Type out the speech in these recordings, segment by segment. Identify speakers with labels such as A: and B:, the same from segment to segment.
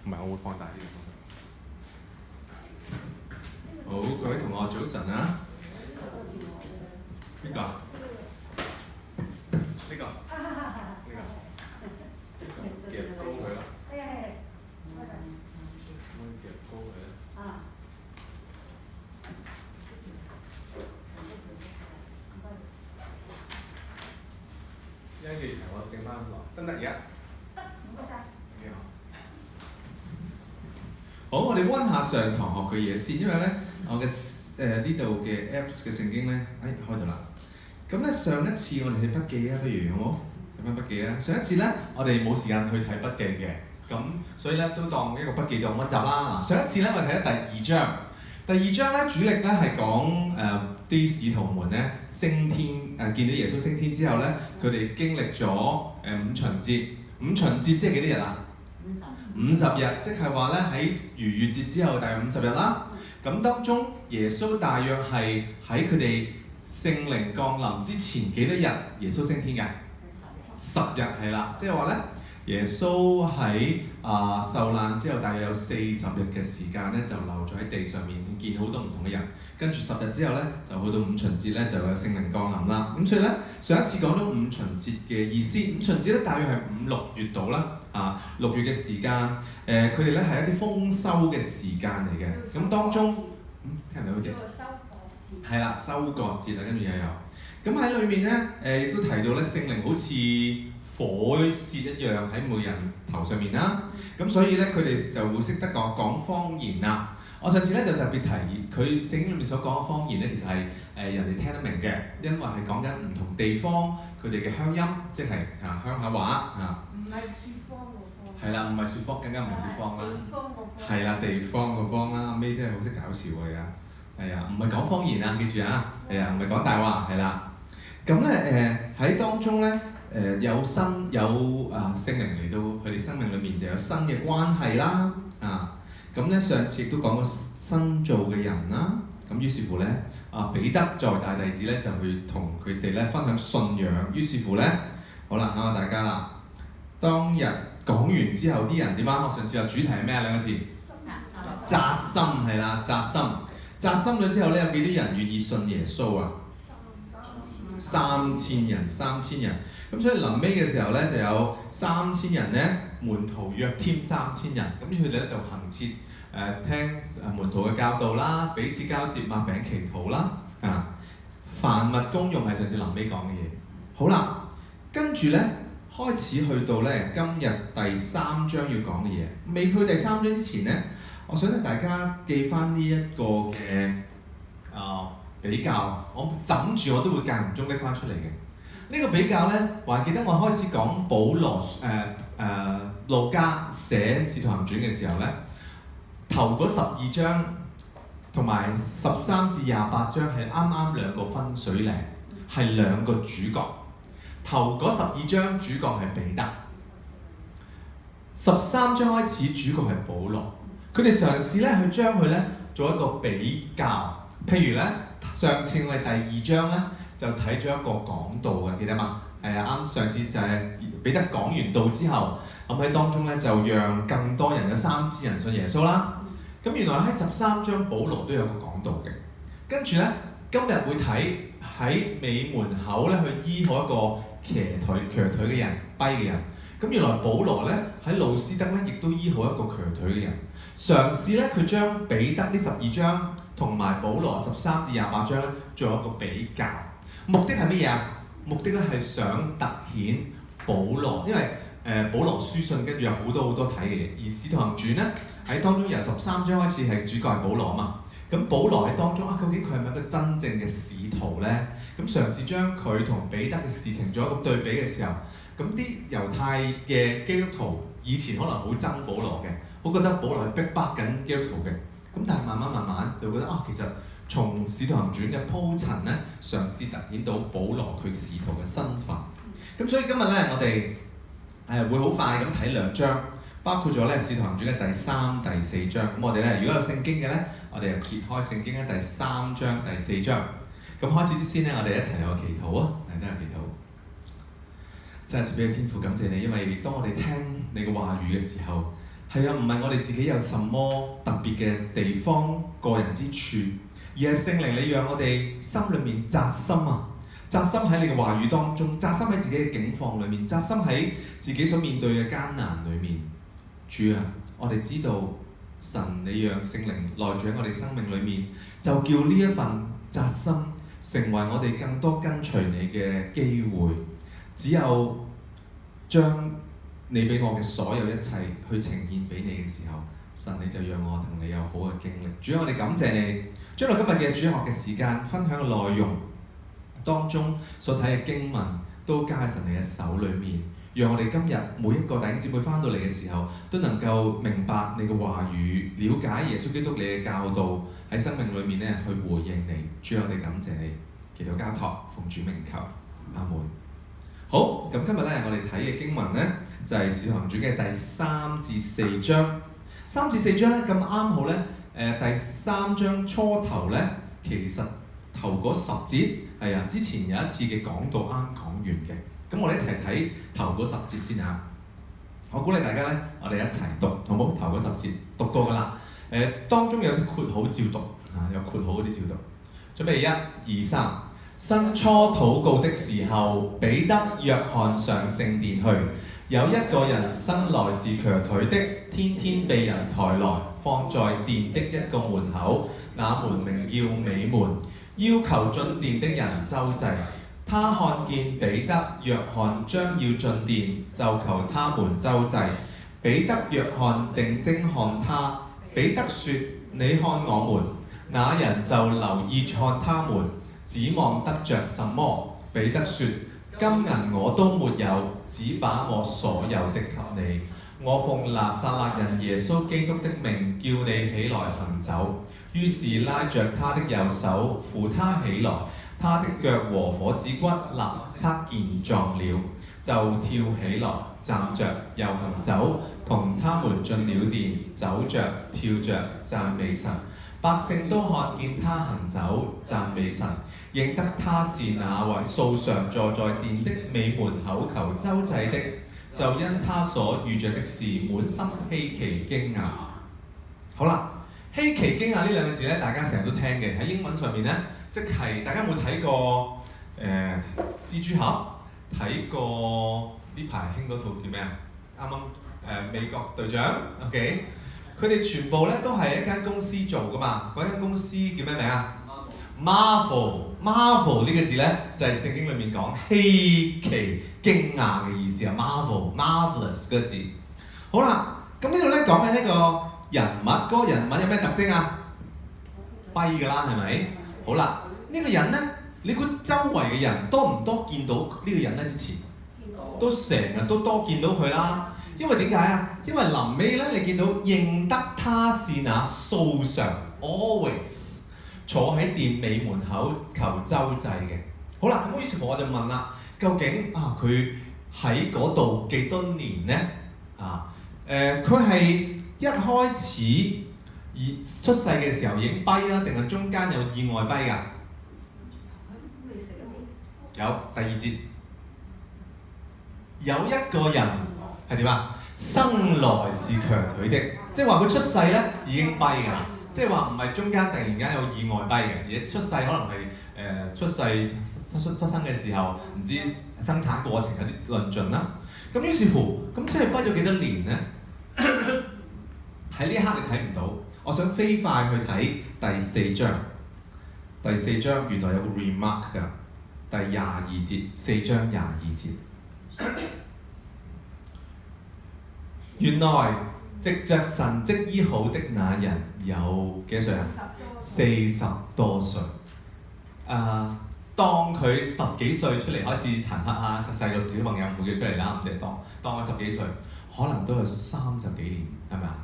A: 唔係，我會放大啲嘅。
B: 好，各位同學早晨啊！邊個啊？呢個？夾高佢啦。可以夾高佢啦。一陣記住我整翻落，得唔得而家？好，我哋温下上堂學嘅嘢先，因為咧我嘅呢度嘅 Apps 嘅聖經咧，開到啦。咁咧上一次我哋睇筆記啊，不如好冇？睇翻筆記啊！上一次咧我哋冇時間去睇筆記嘅，咁所以咧都當一個筆記當温習啦。上一次咧我哋睇咗第2章，第2章咧主力咧係講啲使徒們咧升天見到耶穌升天之後咧，佢哋經歷咗五旬節。五旬節即係幾多日啊？50日，即係話咧喺逾越節之後第50日啦。咁當中耶穌大約係喺佢哋聖靈降臨之前幾多日耶穌升天嘅？10日係啦，即係話咧耶穌喺受難之後大約有40日嘅時間咧就留咗喺地上面見好多唔同嘅人，跟住10日之後咧就去到五旬節咧就有聖靈降臨啦。咁所以咧上一次講到五旬節嘅意思，五旬節咧大約係5、6月度啦。6月嘅時間，佢哋咧係一啲豐收嘅時間嚟嘅。咁當中，聽唔聽到好似？係啦，收割節啊，跟住又有。咁喺裏面咧，亦都提到咧聖靈好似火舌一樣喺每人頭上面啦。咁所以咧佢哋就會識得講方言啦。我上次咧就特別提佢聖經裏面所講嘅方言咧，其實係人哋聽得明嘅，因為係講緊唔同地方佢哋嘅鄉音，即係鄉下話嚇。唔係説方個方。係啦，唔係説方，更加唔係説方啦。係啦，地方個方啦。阿 May 真係好識搞笑㗎，係啊，唔係講方言啊，記住啊，係啊，唔係講大話，係啦。咁咧喺當中咧有聖靈嚟到佢哋生命裏面就有新嘅關係啦咁咧上次亦都講過新造嘅人啦。咁於是乎咧彼得作為大弟子咧就去同佢哋咧分享信仰。於是乎咧好啦，考下大家啦。當日講完之後啲人點啊？我上次有主題係咩啊？2個字？扎心係啦，扎心。扎心咗之後咧，有幾多人願意信耶穌啊？3000人。咁所以臨尾嘅時候咧，就有3000人咧，門徒約添3000人。咁佢哋咧就行切聽門徒嘅教導啦，彼此交接、擘餅祈禱啦。凡物公用係上次臨尾講嘅嘢。好啦，跟住咧開始去到咧今日第3章要講嘅嘢。未去第3章之前咧，我想令大家記翻呢一個嘅比較，我枕住我都會間唔中拎翻出嚟嘅。呢個比較咧，還記得我開始講保羅路加寫《使徒行傳》嘅時候咧，頭嗰12章同埋13至28章係啱啱兩個分水嶺，係兩個主角。頭嗰12章主角係彼得，13章開始主角係保羅。佢哋嘗試咧去將佢咧做一個比較。譬如咧，上次我哋第2章咧就睇咗一個講道嘅，記得嘛？係啊，啱上次就係彼得講完道之後，咁喺當中咧就讓更多人有3000人信耶穌啦。咁原來喺13章保羅都有個講道嘅。跟住咧，今日會睇喺尾門口咧去醫好一個瘸腿嘅人、跛嘅人。咁原來保羅咧喺路斯德咧亦都醫好一個瘸腿嘅人。嘗試咧佢將彼得呢12章同埋保羅13至28章咧做一個比較，目的係乜嘢啊？目的咧係想突顯保羅，因為保羅書信跟住有好多睇嘅嘢，而使徒行傳咧喺當中由13章開始係主角係保羅啊嘛。咁保羅喺當中究竟佢係咪一個真正嘅使徒咧？咁嘗試將佢同彼得嘅事情做一個對比嘅時候，咁啲猶太嘅基督徒以前可能好憎保羅嘅，好覺得保羅係逼迫緊基督徒嘅。咁但係慢慢就覺得其實從使徒行傳嘅鋪陳咧，嘗試突顯到保羅佢使徒嘅身份。咁所以今日咧，我哋會好快咁睇2章，包括咗咧使徒行傳嘅第3、第4章。咁我哋咧如果有聖經嘅咧，我哋就揭開聖經嘅第3章、第4章。咁開始之先咧，我哋一齊有個祈禱啊！大家有祈禱。真係賜俾你天父，感謝你，因為當我哋聽你嘅話語嘅時候，係啊，唔係我哋自己有什麼特別嘅地方、個人之處，而係聖靈你讓我哋心裏面扎心啊！扎心喺你嘅話語當中，扎心喺自己嘅境況裏面，扎心喺自己所面對嘅艱難裏面。主啊，我哋知道神你讓聖靈內住喺我哋生命裏面，就叫呢一份扎心成為我哋更多跟隨你嘅機會。只有將你俾我嘅所有一切去呈現俾你嘅時候，神你就讓我同你有好嘅經歷。主啊，我哋感謝你，將來今日嘅主學嘅時間分享嘅內容當中所睇嘅經文都加喺神你嘅手裏面，讓我哋今日每一個弟兄姊妹翻到嚟嘅時候，都能夠明白你嘅話語，了解耶穌基督你嘅教導，喺生命裏面咧去回應你。主啊，我哋感謝你，祈禱交託，奉主名求，阿門。好，咁今日咧我哋睇嘅經文咧就係《使徒行傳》嘅第3至4章。3至4章咧咁啱好咧，第3章初頭咧，其實頭嗰10節係啊，之前有一次嘅講道啱講完嘅。咁我哋一齊睇頭嗰10節先啊！我鼓勵大家咧，我哋一齊讀，好冇？頭嗰10節讀過噶啦。當中有啲括號照讀有括號嗰啲照讀。準備1、2、3。申初禱告的時候，彼得、約翰上聖殿去。有一個人生來是瘸腿的，天天被人抬來，放在殿的一個門口，那門名叫美門，要求進殿的人周濟。他看見彼得、約翰將要進殿，就求他們周濟。彼得、約翰定睛看他，彼得說：你看我們。那人就留意看他們，指望得着什麼？彼得說：金銀我都沒有，只把我所有的給你。我奉拿撒勒人耶穌基督的名叫你起來行走。於是拉着他的右手扶他起來，他的腳和伙子骨立刻健壯了，就跳起來，站着又行走，同他們進了殿，走着跳着讚美神。百姓都看見他行走讚美神，認得他是那位素常坐在殿的美門口求周濟的，就因他所遇着的事滿心稀奇驚訝。好啦，稀奇驚訝呢兩個字咧，大家成日都聽嘅，喺英文上面咧，即係大家有冇睇過蜘蛛俠？睇過呢排興嗰套叫咩啊？啱啱美國隊長 ，OK。佢哋全部咧都係一間公司做噶嘛，嗰間公司叫咩名啊 ？Marvel 呢個字咧就係聖經裏面講稀奇驚訝嘅意思啊 ，Marvelous 嗰個字。好啦，咁呢度咧講緊一個人物，嗰個人物有咩特徵啊？跛㗎啦，係咪？好啦，呢個人咧，你估周圍嘅人多唔多見到呢個人咧？之前都成日都多見到佢啦。因為點解啊？因為臨尾咧，你見到認得他是那素常 always 坐喺殿美門口求周濟嘅。好啦，咁於是乎我就問啦，究竟佢喺嗰度幾多年呢？佢係一開始出世嘅時候已經跛啦，定係中間有意外跛㗎？有第2節，有一個人係點啊？生來是瘸腿的，即係話佢出世咧已經跛㗎啦，即係話唔係中間突然間有意外跛嘅，而出世可能係出生嘅時候唔知生產過程有啲論盡啦。咁於是乎，咁即係跛咗幾多年咧？喺呢一刻你睇唔到，我想飛快去睇第4章。第4章原來有個 remark 㗎，第22節，4章22節。原來藉着神蹟醫好的那人有幾多歲啊？40多歲。當佢10幾歲出嚟開始彈黑啊，細個小朋友唔會叫出嚟啦，唔使當佢10幾歲，可能都有30幾年，係咪啊？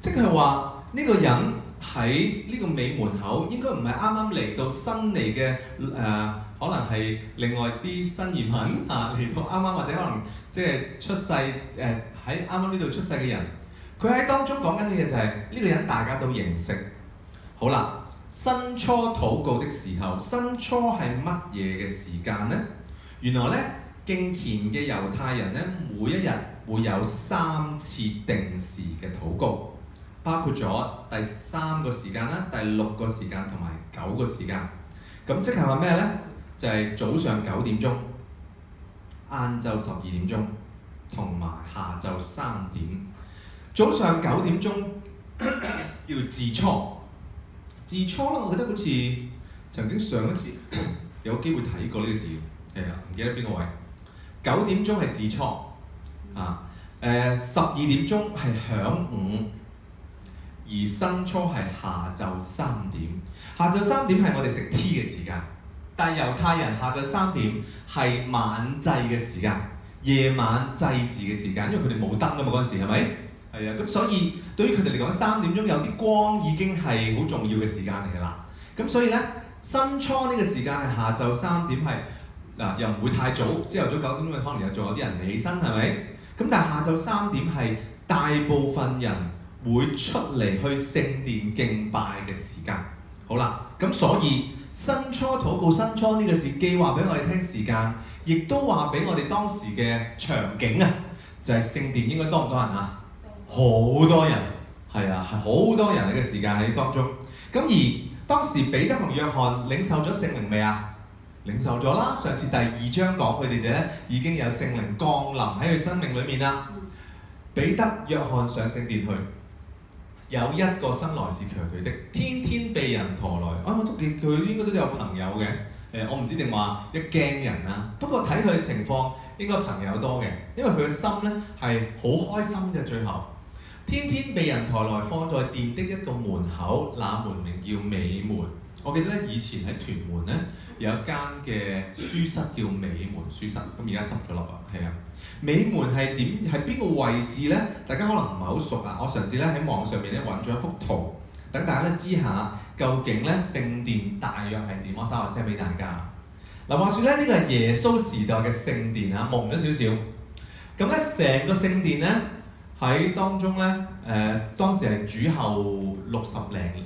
B: 即係話呢個人喺呢個美門口，應該唔係啱啱嚟到新嚟嘅可能係另外啲新移民嚟到啱啱或者可能即係出世喺啱啱呢度出世嘅人，佢喺當中講緊嘅嘢就係呢個人大家都認識。好啦，申初禱告的時候，申初係乜嘢嘅時間呢？原來咧敬虔嘅猶太人咧，每一日會有3次定時嘅禱告，包括咗第3個時間啦、第6個時間同埋9個時間。咁即係話咩咧？就係早上9點鐘、晏晝12點鐘同埋下晝3點。早上9點鐘叫自初，自初咧，我記得好似曾經上一次有機會睇過呢個字，係啊，唔記得邊個位。9點鐘係自初啊，12點鐘係晌午，而申初係下晝3點。下晝3點係我哋食 tea 嘅時間，但係猶太人下晝3點係晚祭嘅時間，夜晚祭祀嘅時間，因為佢哋冇燈㗎嘛嗰陣時係咪？係啊，咁所以對於佢哋嚟講，3點鐘有啲光已經係好重要嘅時間嚟㗎啦。咁所以咧，申初呢個時間係下晝3點係又唔會太早，朝頭早9點鐘可能又仲有啲人未起身係咪？咁但係下晝3點係大部分人會出嚟去聖殿敬拜嘅時間。好啦，咁所以申初禱告申初呢個字既話俾我哋聽時間，亦都話俾我哋當時嘅場景啊，就係聖殿應該多唔多人啊？好多人，係啊，係好多人嘅時間喺當中。咁而當時彼得同約翰領受咗聖靈未啊？領受咗啦。上次第2章講佢哋咧已經有聖靈降臨喺佢生命裏面啦。彼得、約翰上聖殿去，有一個生來是瘸腿的，天天被人馱來。我都佢應該都有朋友嘅。我唔知定話一驚人啦。不過睇佢嘅情況，應該朋友多嘅，因為佢嘅心咧係好開心嘅。最後天天被人抬來放在殿的一個門口，那門名叫美門。我記得咧以前喺屯門咧有一間嘅書室叫美門書室，咁而家執咗笠啦。係啊，美門係點？係邊個位置咧？大家可能唔係好熟啊。我嘗試咧喺網上面咧揾咗一幅圖，等大家咧知下究竟咧聖殿大約係點。我稍後 send 俾大家。嗱，話說咧呢個係耶穌時代嘅聖殿啊，蒙咗少少。咁咧成個聖殿咧喺當中咧，當時係主後60零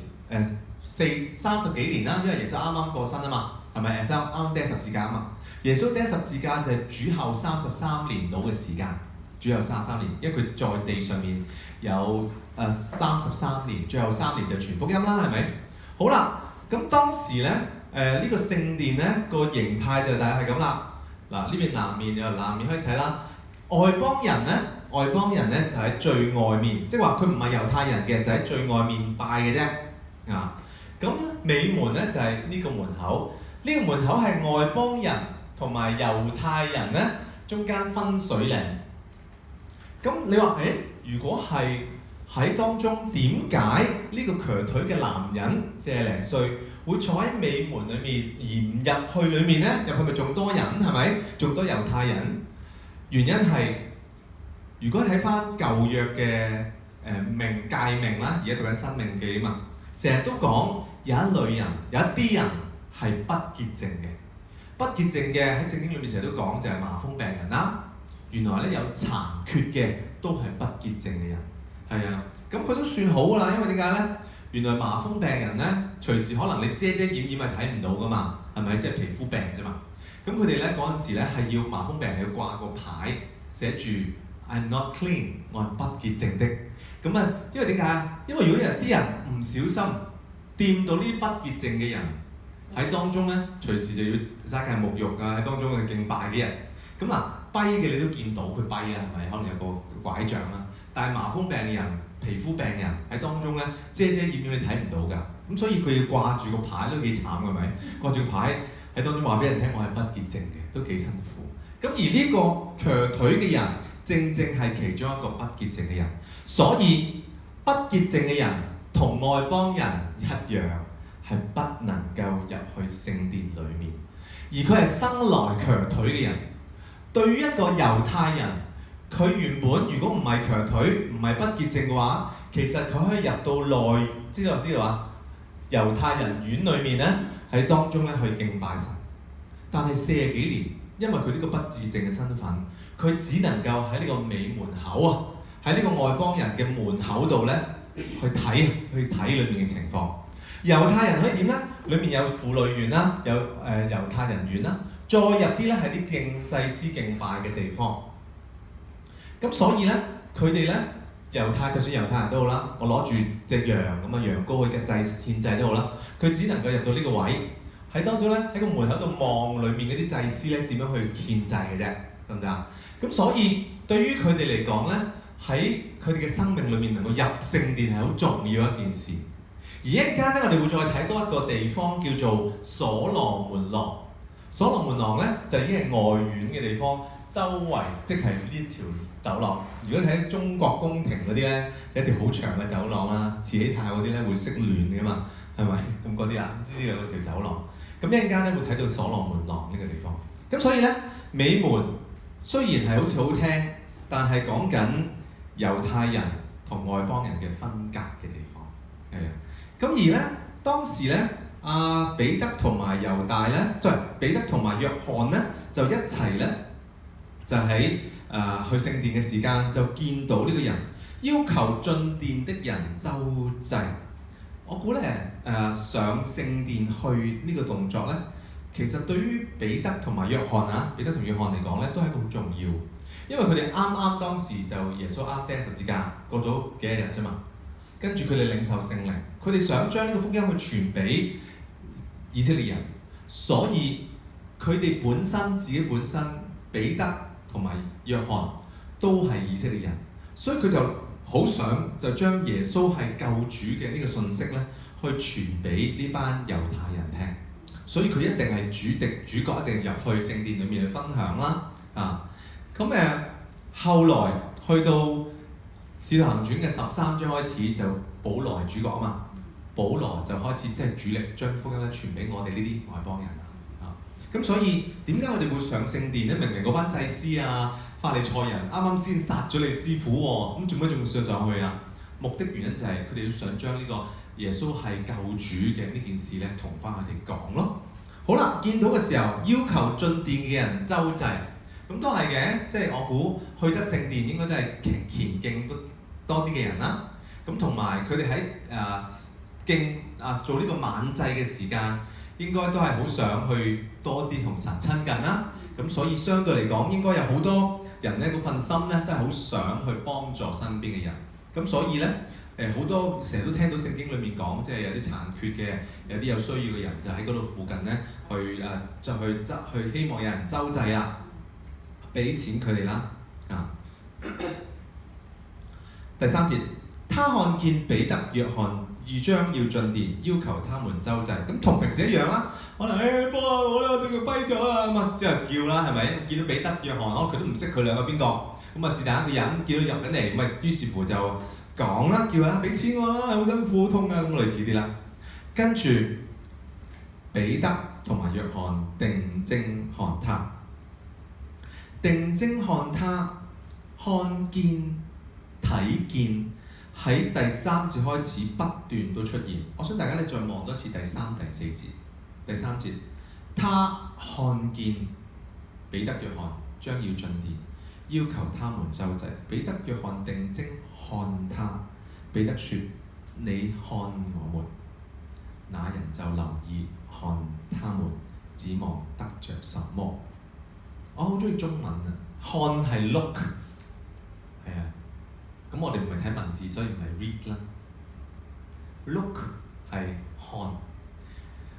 B: 30幾年啦，因為耶穌啱啱過身啊嘛，係咪？啱啱釘十字架啊嘛。耶穌釘十字架就係主後33年到嘅時間，主後33年，因為佢在地上面有33年，最後3年就傳福音啦，係咪？好啦，咁當時咧呢個聖殿咧個形態就大概係咁啦。嗱，呢邊南面有南面可以睇啦。外邦人咧就喺最外面，即係話佢唔係猶太人嘅，就喺最外面拜嘅啫。啊，咁美門咧就係呢個門口，呢個門口係外邦人同埋猶太人咧中間分水嶺。咁你話如果係喺當中，點解呢個瘸腿嘅男人40零歲會坐喺美門裏面，而唔入去裏面咧？入去咪仲多人係咪？仲多猶太人？原因係如果睇翻舊約嘅誡命啦，而家讀緊申命記啊嘛，成日都講有一類人，有一啲人係不潔淨嘅。不潔淨嘅喺聖經裏面成日都講就係麻風病人啦。原來咧有殘缺嘅都係不潔淨嘅人，係啊。咁佢都算好㗎啦，因為點解咧？原來麻風病人咧隨時可能你遮遮掩掩係睇唔到㗎嘛，係咪？即係皮膚病啫嘛。咁佢哋咧嗰陣時咧係要麻風病人係要掛個牌寫住 I'm not clean， 我係不潔淨的。咁啊，因為點解啊？因為如果有啲人唔小心掂到呢啲不潔淨嘅人喺當中咧，隨時就要齋戒沐浴啊，喺當中嘅敬拜嘅人。咁嗱，跛嘅你都見到佢跛啊，係咪？可能有個拐杖啦。但係麻風病人、皮膚病人喺當中咧遮遮掩掩你睇唔到㗎。咁所以佢要掛住個牌都幾慘㗎，係咪？掛住個牌喺當中話俾人聽我係不潔淨嘅，都幾辛苦。咁而呢個瘸腿嘅人，正正係其中一個不潔淨嘅人。所以不潔淨嘅人同外邦人一樣，係不能夠入去聖殿裡面。而佢係生來瘸腿嘅人。對於一個猶太人，佢原本如果唔係瘸腿，唔係不潔淨嘅話，其實佢可以入到內，知道啊？猶太人院裏面咧，喺當中咧去敬拜神。但係40幾年，因為佢呢個不潔淨嘅身份，佢只能夠喺呢個美門口啊，喺呢個外邦人嘅門口度咧去睇裏面嘅情況。猶太人可以點咧？裏面有婦女院啦，有猶太人院啦。
A: 再入啲咧係啲祭司敬拜嘅地方。咁所以咧，佢哋咧就算猶太人都好啦，我攞住隻羊咁啊，羊羔去嘅獻祭都好啦，佢只能夠入到呢個位，喺當中咧喺個門口度望裡面嗰啲祭司咧點樣去獻祭嘅啫，得唔得啊？咁所以對於佢哋嚟講咧，喺佢哋嘅生命裏面能夠入聖殿係好重要一件事。而一陣間咧，我哋會再睇多一個地方叫做所羅門廊。所羅門廊咧就已經係外院嘅地方，周圍即係呢條走廊。如果你睇中國宮廷嗰啲咧，有一條好長嘅走廊啦，慈禧太后嗰啲咧會識亂嘅嘛，係咪？咁嗰啲啊，呢兩條走廊。咁一陣間咧會睇到所羅門廊呢個地方。咁所以咧，美門雖然係好似好聽，但係講緊猶太人同外邦人嘅分隔嘅地方，係啊。咁而咧當時咧，彼得同埋猶大咧，彼得同埋約翰咧，就一齊咧，就喺去聖殿嘅時間就見到呢個人，要求進殿的人周濟。我估咧上聖殿去呢個動作咧，其實對於彼得同埋約翰彼得同約翰嚟講咧，都係一個好重要，因為佢哋啱啱當時就耶穌啱釘十字架過咗幾日啫嘛，跟住佢哋領受聖靈，佢哋想將呢個福音去傳俾以色列人，所以佢哋自己本身彼得同埋約翰都係以色列人，所以佢就好想就將耶穌係救主嘅呢個信息咧，去傳俾呢班猶太人聽。所以佢一定係主角，一定入去聖殿裏面去分享啦。後來去到《使徒行傳》嘅13章開始，就保羅係主角啊嘛。保羅就開始即係主力將福音咧傳俾我哋呢啲外邦人咁所以點解我哋會上聖殿咧？明明嗰班祭司法利賽人啱啱先殺咗你師傅喎，咁做咩仲上去啊？目的原因就係佢哋要想將呢個耶穌係救主嘅呢件事咧，同翻佢哋講咯。好啦，見到嘅時候要求進殿嘅人周濟，咁都係嘅，即係我估去得聖殿應該都係虔敬多啲嘅人啦。咁同埋佢哋喺做呢個晚祭嘅時間，應該都係好想去多啲同神親近啦。咁所以相對嚟講，應該有好多人咧，嗰份心咧都係好想去幫助身邊嘅人。咁所以咧，好多成日都聽到聖經裡面講，即係有啲殘缺嘅，有啲有需要嘅人就喺嗰度附近咧，去希望有人周濟俾錢佢哋啦。第3節，他看見彼得、約翰預將要進殿，要求他們周濟。咁同平時一樣啦，可能幫下我啦，隻腳跛咗咁啊，之後叫啦，係咪？見到彼得、約翰，佢都唔識佢兩個邊個，咁是但一個人見到入緊嚟，咁於是乎就講啦，叫啦，俾錢我啦，好辛苦，好痛啊，咁類似啲啦。跟住彼得同埋約翰定睛看他，定睛看他，看見睇見。喺第3節開始不斷都出現，我想大家咧再望多次第3、第4節。第3節，他看見彼得、約翰將要進殿，要求他們周濟。彼得、約翰定睛看他，彼得說：你看我們。那人就留意看他們，指望得着什麼。我好中意中文看係 look， 係咁我哋唔係睇文字，所以唔係 read 啦。Look 係看。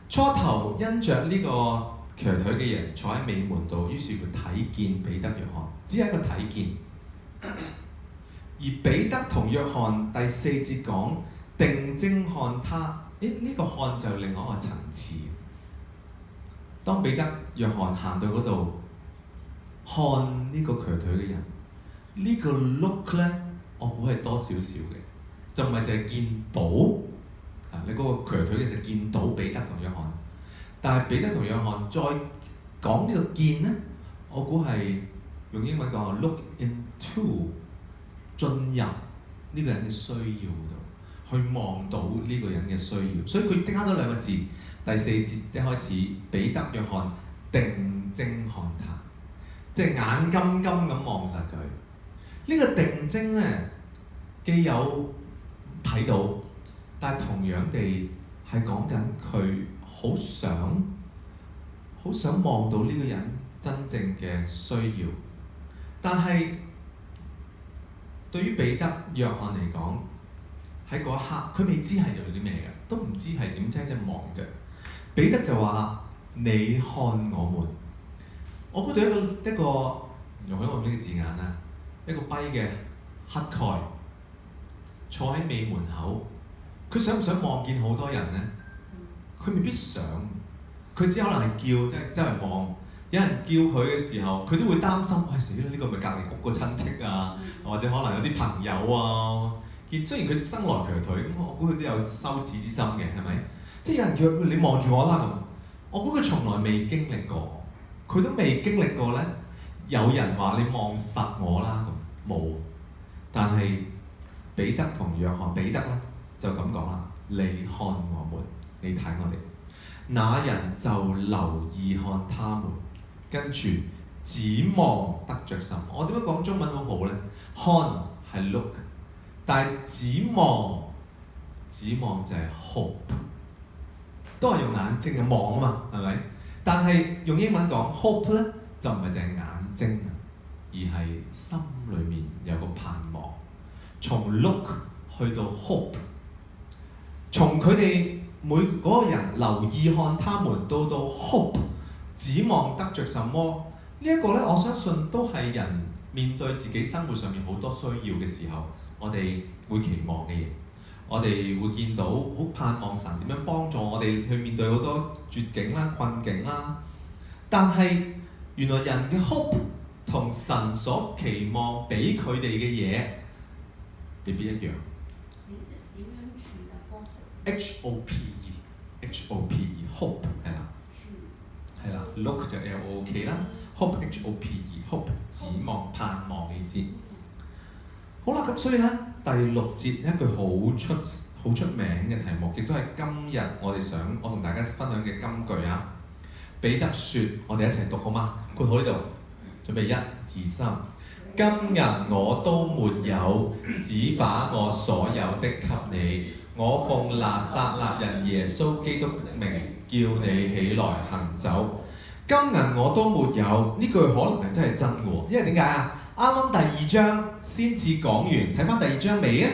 A: 初頭因着呢個瘸腿嘅人坐喺美門度，於是乎睇見彼得、約翰，只係一個睇見。而彼得同約翰第4節講定睛看他，呢個看就另外一個層次。當彼得、約翰行到嗰度看呢個瘸腿嘅人，呢個 look 咧。我估係多少少嘅，就唔係淨係見到你嗰個瘸腿嘅就見到彼得同約翰，但係彼得同約翰再講呢個見咧，我估係用英文講 look into 進入呢個人嘅需要度，去望到呢個人嘅需要，所以佢加咗2個字，第4節一開始彼得、約翰定睛看他，即係眼金金咁望實佢。呢個定睛咧，既有睇到，但係同樣地係講緊佢好好想望到呢個人真正嘅需要。但係對於彼得、約翰嚟講，喺嗰一刻佢未知係做啲咩嘅，都唔知係點，即係望啫。彼得就話啦：你看我們。我估到一個容許我用呢個字眼啦，一個跛嘅乞丐坐喺尾門口，佢想唔想望見好多人呢？佢未必想，佢只可能係叫，即係周圍望。有人叫佢嘅時候，佢都會擔心，喂，死啦！呢個咪隔離屋個親戚啊，或者可能有啲朋友啊。雖然佢生來瘸腿，咁我估佢都有羞恥之心嘅，係咪？即係有人叫佢，你望住我啦咁。我估佢從來未經歷過，佢都未經歷過咧。有人話你望實我啦咁，冇。但係彼得同約翰，彼得咧就咁講啦：你看我們，你睇我哋。那人就留意看他們，跟住指望得着什麼。我點解講中文好好咧？看係 look， 但係指望就係 hope， 都係用眼睛嘅望啊嘛，係咪？但係用英文講 hope 咧，就唔係淨係眼睛，而係心裏面有個盼望。從 look 去到 hope， 從佢哋每嗰個人留意看他們，到 hope 指望得着什麼？呢一個咧，我相信都係人面對自己生活上面好多需要嘅時候，我哋會期望嘅嘢。我哋會見到好盼望神點樣幫助我哋去面對好多絕境啦、困境啦。但係原來人嘅 hope 同神所期望俾佢哋嘅嘢未必一樣。hope 係啦，look 就 look 啦，hope hope 指望盼望嘅意思。好啦，咁所以咧第6節一句好出名嘅題目，亦都係今日我同大家分享嘅金句啊。彼得説：我哋一齊讀好嗎？括好呢度，準備1、2、3。今日我都沒有，只把我所有的給你。我奉拿撒勒人耶穌基督的名，叫你起來行走。金銀我都沒有，呢句可能係真係真嘅喎，因為點解啊？啱啱第2章先至講完，睇翻第2章尾啊！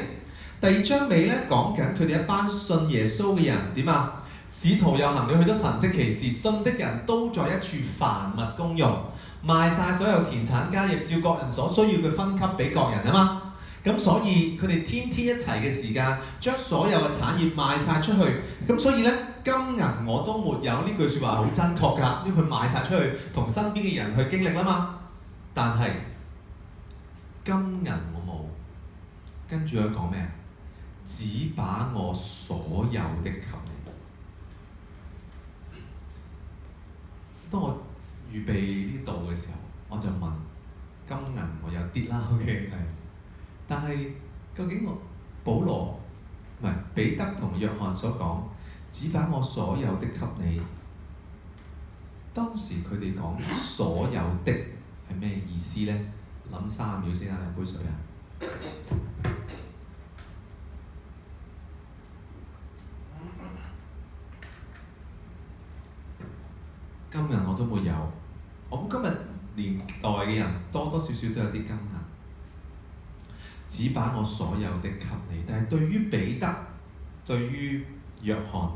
A: 第2章尾咧講緊佢哋一班信耶穌嘅人點啊？使徒又行了許多神蹟奇事，信的人都在一處凡物公用，賣晒所有田產家業，照各人所需要嘅分給俾各人啊嘛。咁所以佢哋天天一齊嘅時間，將所有嘅產業賣晒出去。咁所以咧，金銀我都沒有，呢句説話好真確㗎，因為佢賣晒出去，同身邊嘅人去經歷啦嘛。但係金銀我冇，跟住佢講咩啊？只把我所有的給你。當我預備呢度嘅時候，我就問：金銀我有啲啦 ，OK 係。但係究竟保羅唔係彼得同約翰所講，只把我所有的給你。當時佢哋講所有的係咩意思呢？諗3秒先啊，飲杯水啊！金銀我都沒有，我估今日年代嘅人多多少少都有啲金銀。只把我所有的給你，但係對於彼得、對於約翰，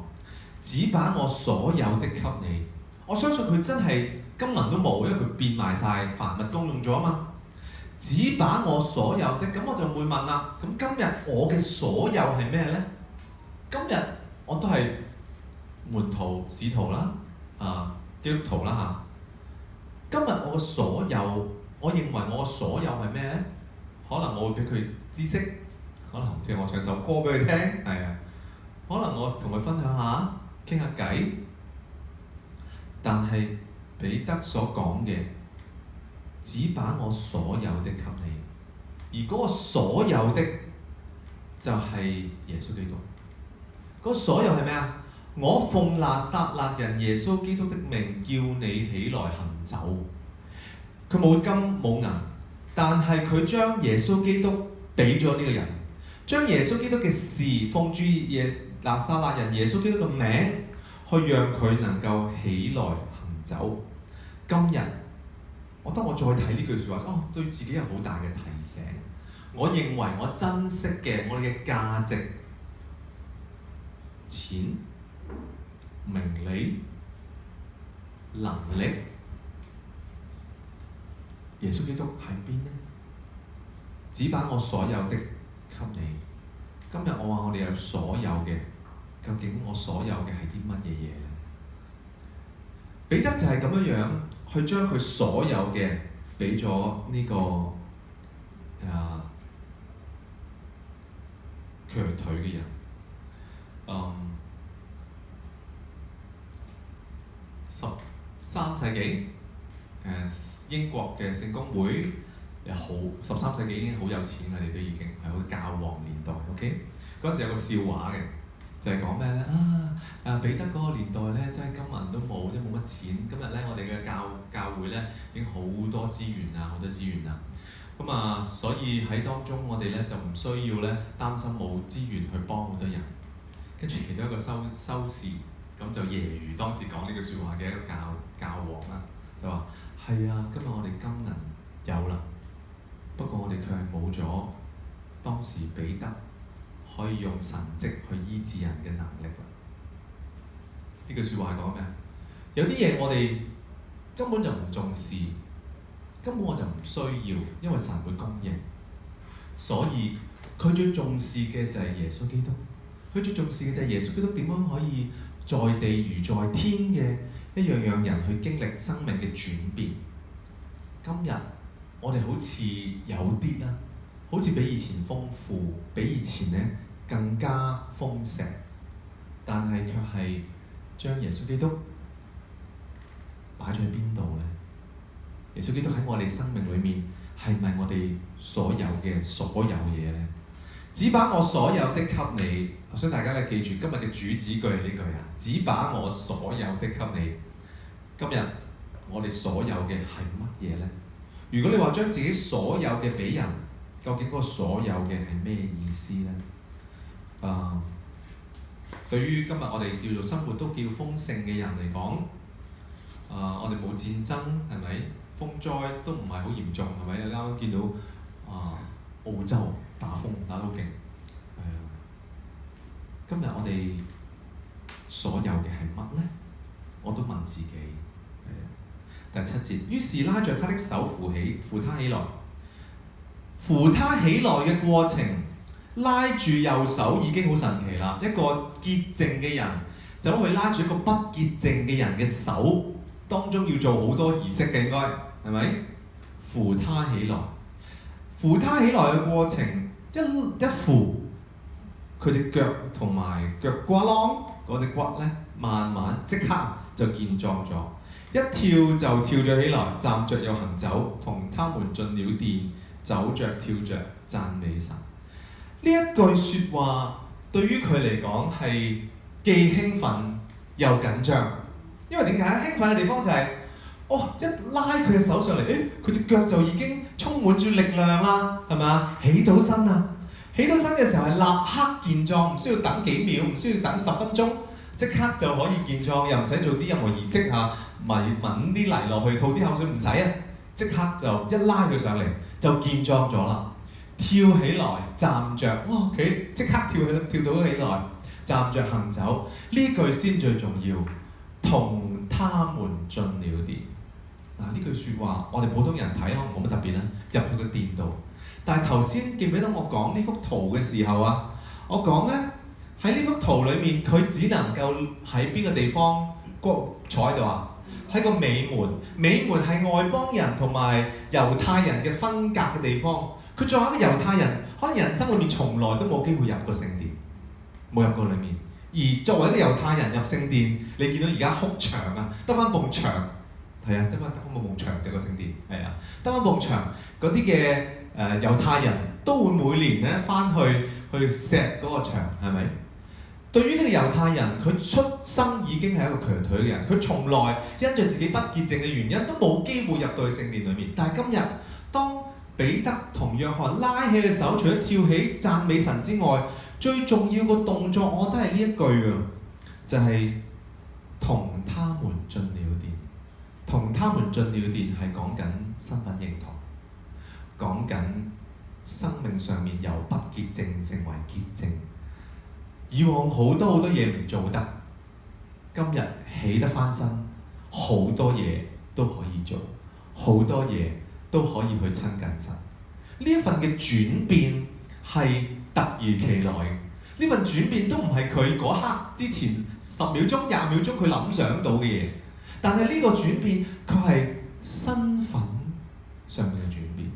A: 只把我所有的給你。我相信佢真係金銀都冇，因為佢變賣晒凡物公用咗啊嘛。只把我所有的，咁我就會問啦。咁今日我嘅所有係咩呢？今日我都係門徒、使徒啦，基督徒啦嚇。今日我嘅所有，我認為我嘅所有係咩呢？可能我會俾佢知識，可能即係我唱首歌俾佢聽，係啊。可能我同佢分享下，傾下偈。但係彼得所講嘅，只把我所有的給你，而嗰個所有的就係耶穌基督。嗰個所有係咩啊？我奉拿撒勒人耶穌基督的名，叫你起來行走。佢冇金冇銀。但係佢將耶穌基督俾咗呢個人，將耶穌基督嘅事奉住拿撒勒人耶穌基督嘅名，去讓佢能夠起來行走。今日當我再睇呢句説話，對自己有好大嘅提醒。我認為我珍惜嘅我哋嘅價值，錢、名利、能力，耶穌基督喺邊呢？只把我所有的給你。今日我話我哋有所有嘅，究竟我所有嘅係啲乜嘢嘢呢？彼得就係咁樣去將佢所有嘅俾咗呢個瘸腿嘅人。13世紀英國嘅聖公會13世紀已經好有錢啦，你都已經係好教皇年代。OK， 嗰陣時有個笑話嘅，就係講咩咧？彼得嗰個年代咧，真係金銀都冇，即係冇乜錢。今日咧，我哋嘅教會咧已經好多資源啦，好多資源啦。咁所以喺當中我哋咧就唔需要咧擔心冇資源去幫好多人。跟住其中一個修士咁就揶揄當時講呢句説話嘅一個教皇啦，就話：係啊，今日我哋金銀有啦，不過我哋卻係冇咗當時彼得可以用神蹟去醫治人嘅能力啦。呢句説話係講咩？有啲嘢我哋根本就唔重視，根本我就唔需要，因為神會供應。所以佢最重視嘅就係耶穌基督，佢最重視嘅就係耶穌基督點樣可以在地如在天嘅一樣讓人去經歷生命嘅轉變。今日我哋好似有啲啦，好似比以前豐富，比以前咧更加豐盛，但係卻係將耶穌基督擺咗喺邊度呢？耶穌基督喺我哋生命裏面係咪我哋所有嘅所有嘢呢？只把我所有的給你。我想大家咧記住今日嘅主旨句係呢句啊！只把我所有的給你。今日我哋所有嘅係乜嘢呢？如果你話將自己所有嘅俾人，究竟嗰個所有嘅係咩意思呢？對於今日我哋叫做生活都叫豐盛嘅人嚟講，我哋冇戰爭係咪？風災都唔係好嚴重係咪？啱啱見到澳洲打風打到好勁。今日我哋所有嘅係乜呢？我都問自己。第7節，於是拉着他的手扶他起來。扶他起來嘅過程，拉住右手已經好神奇啦。一個潔淨嘅人走去拉住一個不潔淨嘅人嘅手，當中要做好多儀式嘅，應該係咪？扶他起來，扶他起來嘅過程，一扶。佢隻腳同埋腳瓜啷嗰隻骨咧，慢慢即刻就健壯咗，一跳就跳咗起來，站着又行走，同他們進了殿，走着跳着讚美神。呢一句説話對於佢嚟講係既興奮又緊張，因為點解？興奮嘅地方就係、一拉佢嘅手上嚟，佢隻腳就已經充滿住力量啦，係咪啊？起到身啦！起到身嘅時候係立刻健壯，唔需要等幾秒，唔需要等10分鐘，即刻就可以健壯，又唔使做啲任何儀式嚇，揾啲泥落去，吐啲口水唔使啊，即刻就一拉佢上嚟就健壯咗啦。跳起來，站着，佢即刻跳到起來，站着行走，呢句先最重要。同他們進了殿。呢句説話，我哋普通人睇可能冇乜特別啦，入去個殿度。但係頭先記唔記得我講呢幅圖嘅時候啊？我講咧喺呢幅圖裏面，佢只能夠喺邊個地方坐喺度啊？喺個美門，美門係外邦人同埋猶太人嘅分隔嘅地方。佢作為一個猶太人，可能人生裏面從來都冇機會入過聖殿，冇入過裏面。而作為一個猶太人入聖殿，你見到而家哭牆啊，得翻埲牆，係啊，得翻埲牆就個聖殿，係啊，得翻埲牆嗰啲嘅。猶太人都會每年咧翻去錫嗰個牆，係咪？對於呢個猶太人，佢出生已經係一個瘸腿嘅人，佢從來因着自己不潔淨嘅原因，都冇機會入到去聖殿裏面。但係今日，當彼得同約翰拉起嘅手，除咗跳起讚美神之外，最重要個動作，我覺得係呢一句啊，就係同他們進了殿。同他們進了殿係講緊身份認同，講緊生命上面由不潔淨成為潔淨。以往好多嘢唔做得，今日起得翻身，好多嘢都可以做，好多嘢都可以去親近神。呢一份嘅轉變係突如其來嘅，呢份轉變都唔係佢嗰刻之前10秒鐘、20秒鐘佢諗想到嘅嘢，但係呢個轉變佢係身份上面嘅轉變。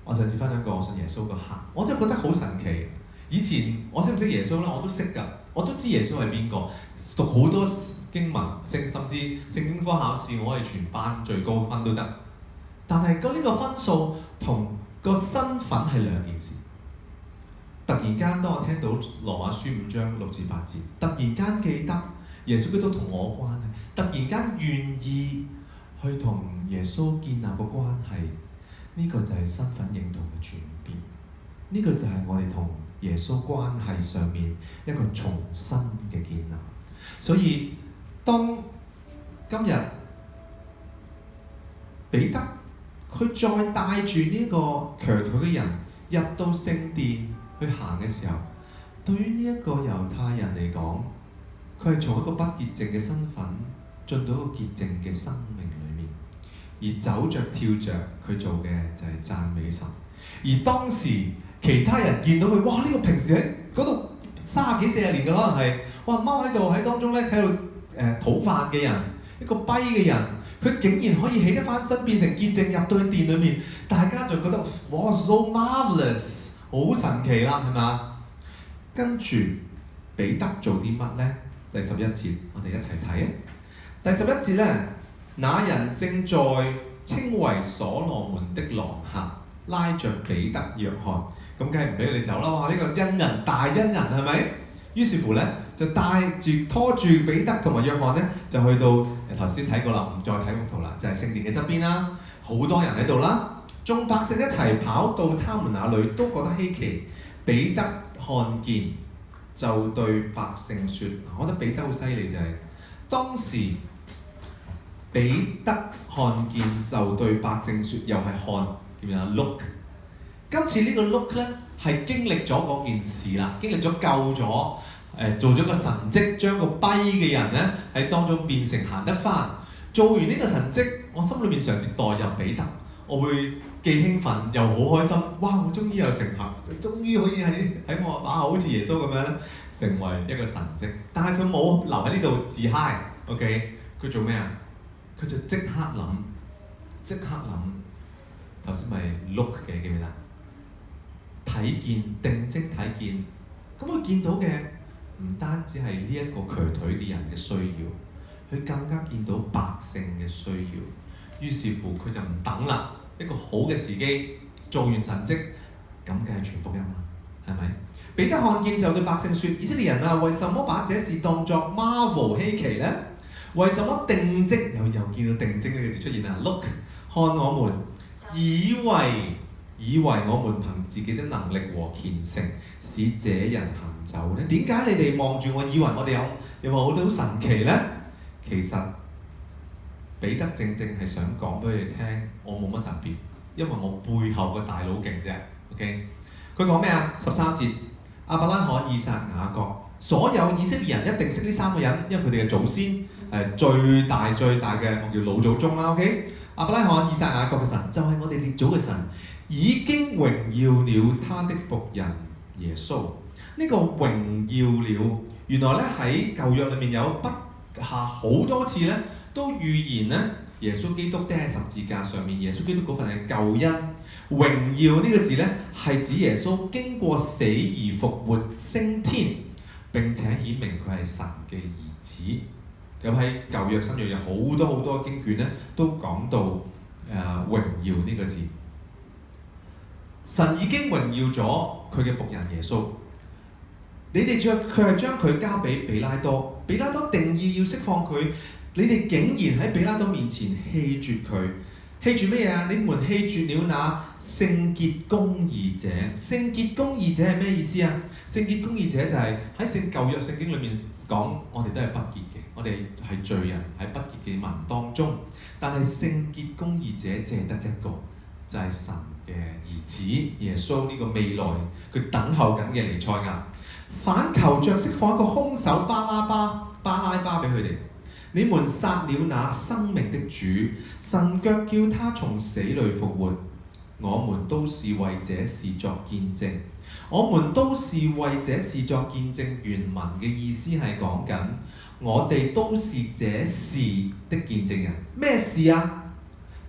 A: 我上次分享過我信耶穌嗰刻，我真係覺得好神奇。以前我識唔識耶穌咧？我都識㗎，我都知耶穌係邊個，讀好多經文，甚至聖經科考試我係全班最高分都得。但係呢個分數同個身份係兩件事。突然間，當我聽到羅馬書5章6至8節，突然間記得耶穌基督同我關係，突然間願意去同耶穌建立個關係，呢個就係身份認同嘅轉變。呢個就係我哋同耶穌關係上面一個重新嘅建立。所以當今日彼得佢再帶住呢個瘸腿嘅人入到聖殿去行嘅時候，對於呢一個猶太人嚟講，佢係從一個不潔淨嘅身份進到一個潔淨嘅生命裏面，而走着跳着佢做嘅就係讚美神。而當時其他人見到佢，哇！呢個平時喺嗰度30幾40年嘅可能係，哇踎喺度喺當中咧喺度討飯嘅人，一個跛嘅人，佢竟然可以起得翻身，變成潔淨入到去殿裏面，大家就覺得哇 so marvelous， 好神奇啦，係嘛？跟住彼得做啲乜呢？第11節，我哋一齊睇啊！第11節呢，那人正在稱為所羅門的廊下，拉着彼得、約翰。咁梗係唔俾佢哋走啦！哇！呢個恩人大恩人係咪？於是乎咧，就拖住彼得同埋約翰咧，就去到頭先睇過啦，唔再睇幅圖啦，就係聖殿嘅側邊啦，好多人喺度啦，眾百姓一齊跑到他們那裏，都覺得稀奇。彼得看見就對百姓說：我覺得彼得好犀利就係當時彼得看見就對百姓說，又係看叫咩啊 ？Look。今次呢個 look 咧係經歷咗嗰件事啦，經歷咗救咗做咗個神蹟，將個跛嘅人咧喺當中變成行得翻。做完呢個神蹟，我心裏面嘗試代入彼得，我會既興奮又好開心。哇！我終於有成行，終於可以喺我把口好似耶穌咁樣成為一個神蹟。但係佢冇留喺呢度自嗨 OK？ 佢做咩啊？佢就即刻諗頭先咪 look 嘅，記唔記得？睇見定睛睇見，咁佢見到嘅唔單止係呢一個瘸腿嘅人嘅需要，佢更加見到百姓嘅需要。於是乎佢就唔等啦，一個好嘅時機，做完神蹟，咁梗係傳福音啦，係咪？彼得看見就對百姓說：以色列人啊，為什麼把這事當作 marvel 稀奇呢？為什麼定睛又見到定睛呢個字出現啊 ？Look 看我們，以為我們憑自己的能力和虔誠使這人行走呢？點解你哋望住我，以為我哋有冇好多神奇呢？其實彼得正係想講俾你哋聽，我冇乜特別，因為我背後個大佬勁啫。OK， 佢講咩啊？13節，亞伯拉罕、以撒、雅各，所有以色列人一定識呢3個人，因為佢哋嘅祖先係最大嘅，我叫老祖宗啦。OK， 亞伯拉罕、以撒、雅各嘅神就係我哋列祖嘅神。已經榮耀了他的僕人耶穌。呢個榮耀了，原來咧喺舊約裏面有下好多次咧，都預言咧耶穌基督釘喺十字架上面，耶穌基督嗰份係救恩。榮耀呢個字咧係指耶穌經過死而復活升天，並且顯明佢係神嘅兒子。咁喺舊約新約有好多經卷咧都講到榮耀呢個字。神已經榮耀咗佢嘅僕人耶穌，你哋佢係將佢交俾比拉多，定意要釋放佢，你哋竟然喺比拉多面前棄絕佢，棄住咩嘢啊？你們棄絕了那聖潔公義者。聖潔公義者係咩意思啊？聖潔公義者就係喺舊約聖經裏面講，我哋都係不潔嘅，我哋係罪人喺不潔嘅民當中。但係聖潔公義者只係得一個，就係神嘅兒子耶穌呢個未來佢等候緊嘅彌賽亞。反求着釋放一個兇手巴拉巴俾佢哋。你們殺了那生命的主，神卻叫他從死裏復活。我們都是為這事作見證。我們都是為這事作見證。原文嘅意思係講緊，我哋都是這事的見證人。咩事啊？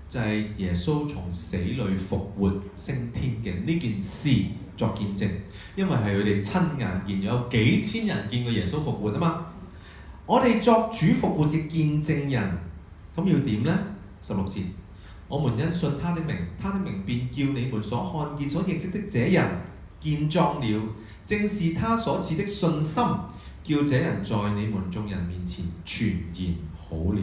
A: 就係耶穌從死裏復活升天嘅呢件事作見證。因為係佢哋親眼見，有幾千人見過耶穌復活啊嘛。我哋作主復活嘅見證人，咁要點呢？16節，我們因信他的名，他的名便叫你們所看見、所認識的這人見壯了。正是他所賜的信心，叫這人在你們眾人面前全然好了。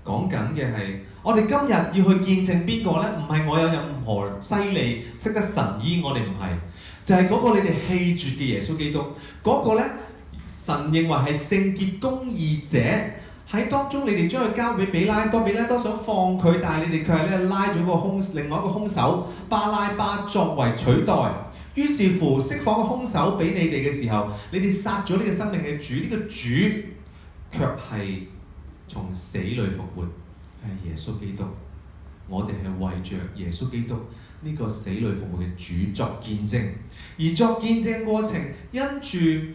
A: 講緊嘅係，我哋今日要去見證邊個呢？唔係我有任何犀利識得神醫，我哋唔係，就係嗰個你哋棄絕嘅耶穌基督，嗰個呢。神認為係聖潔公義者喺當中，你哋將佢交俾比拉多，比拉多想放佢，但係你哋卻係拉咗另外一個兇手巴拉巴作為取代。於是乎釋放個兇手俾你哋嘅時候，你哋殺咗呢個生命嘅主，呢個主卻係從死裏復活，係耶穌基督。我哋係為着耶穌基督呢個死裏復活嘅主作見證，而作見證過程因住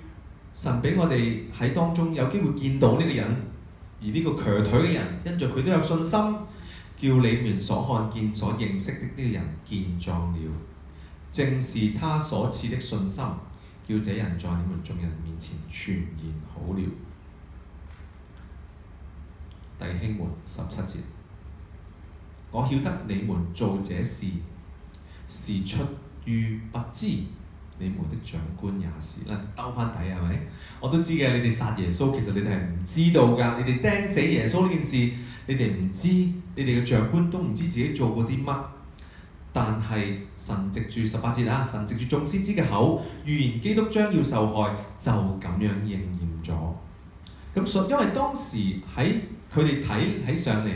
A: 神俾我哋喺當中有機會見到呢個人，而呢個瘸腿嘅人因着佢都有信心，叫你們所看見、所認識的呢個人見壯了。正是他所賜的信心，叫這人在你們眾人面前全然好了。弟兄們，17節，我曉得你們做這事是出於不知。你們的長官也是啦，兜翻底係咪？我都知嘅，你哋殺耶穌，其實你哋係唔知道㗎。你哋釘死耶穌呢件事，你哋唔知，你哋嘅長官都唔知自己做過啲乜。但係神藉住18節啊，神藉住眾先知嘅口預言基督將要受害，就咁樣應驗咗。咁因為當時喺佢哋睇起上嚟，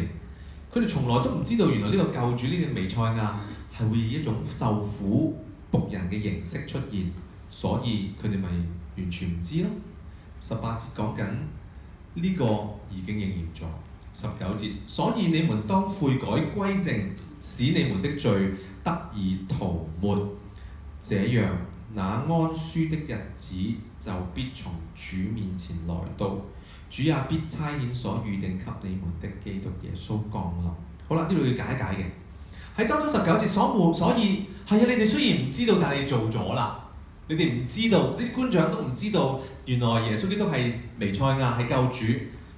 A: 佢哋從來都唔知道原來呢個救主呢個彌賽亞係會以一種受苦僕人嘅形式出現，所以佢哋咪完全唔知咯。18節講緊呢個已經應驗咗。19節，所以你們當悔改歸正，使你們的罪得以塗抹，這樣那安舒的日子就必從主面前來到，主也必差遣所預定給你們的基督耶穌降臨。好啦，呢度要解一解嘅。喺當中19節所以係啊，你哋雖然唔知道，但係你做咗啦。你哋唔知道，啲官長都唔知道，原來耶穌基督係彌賽亞係救主。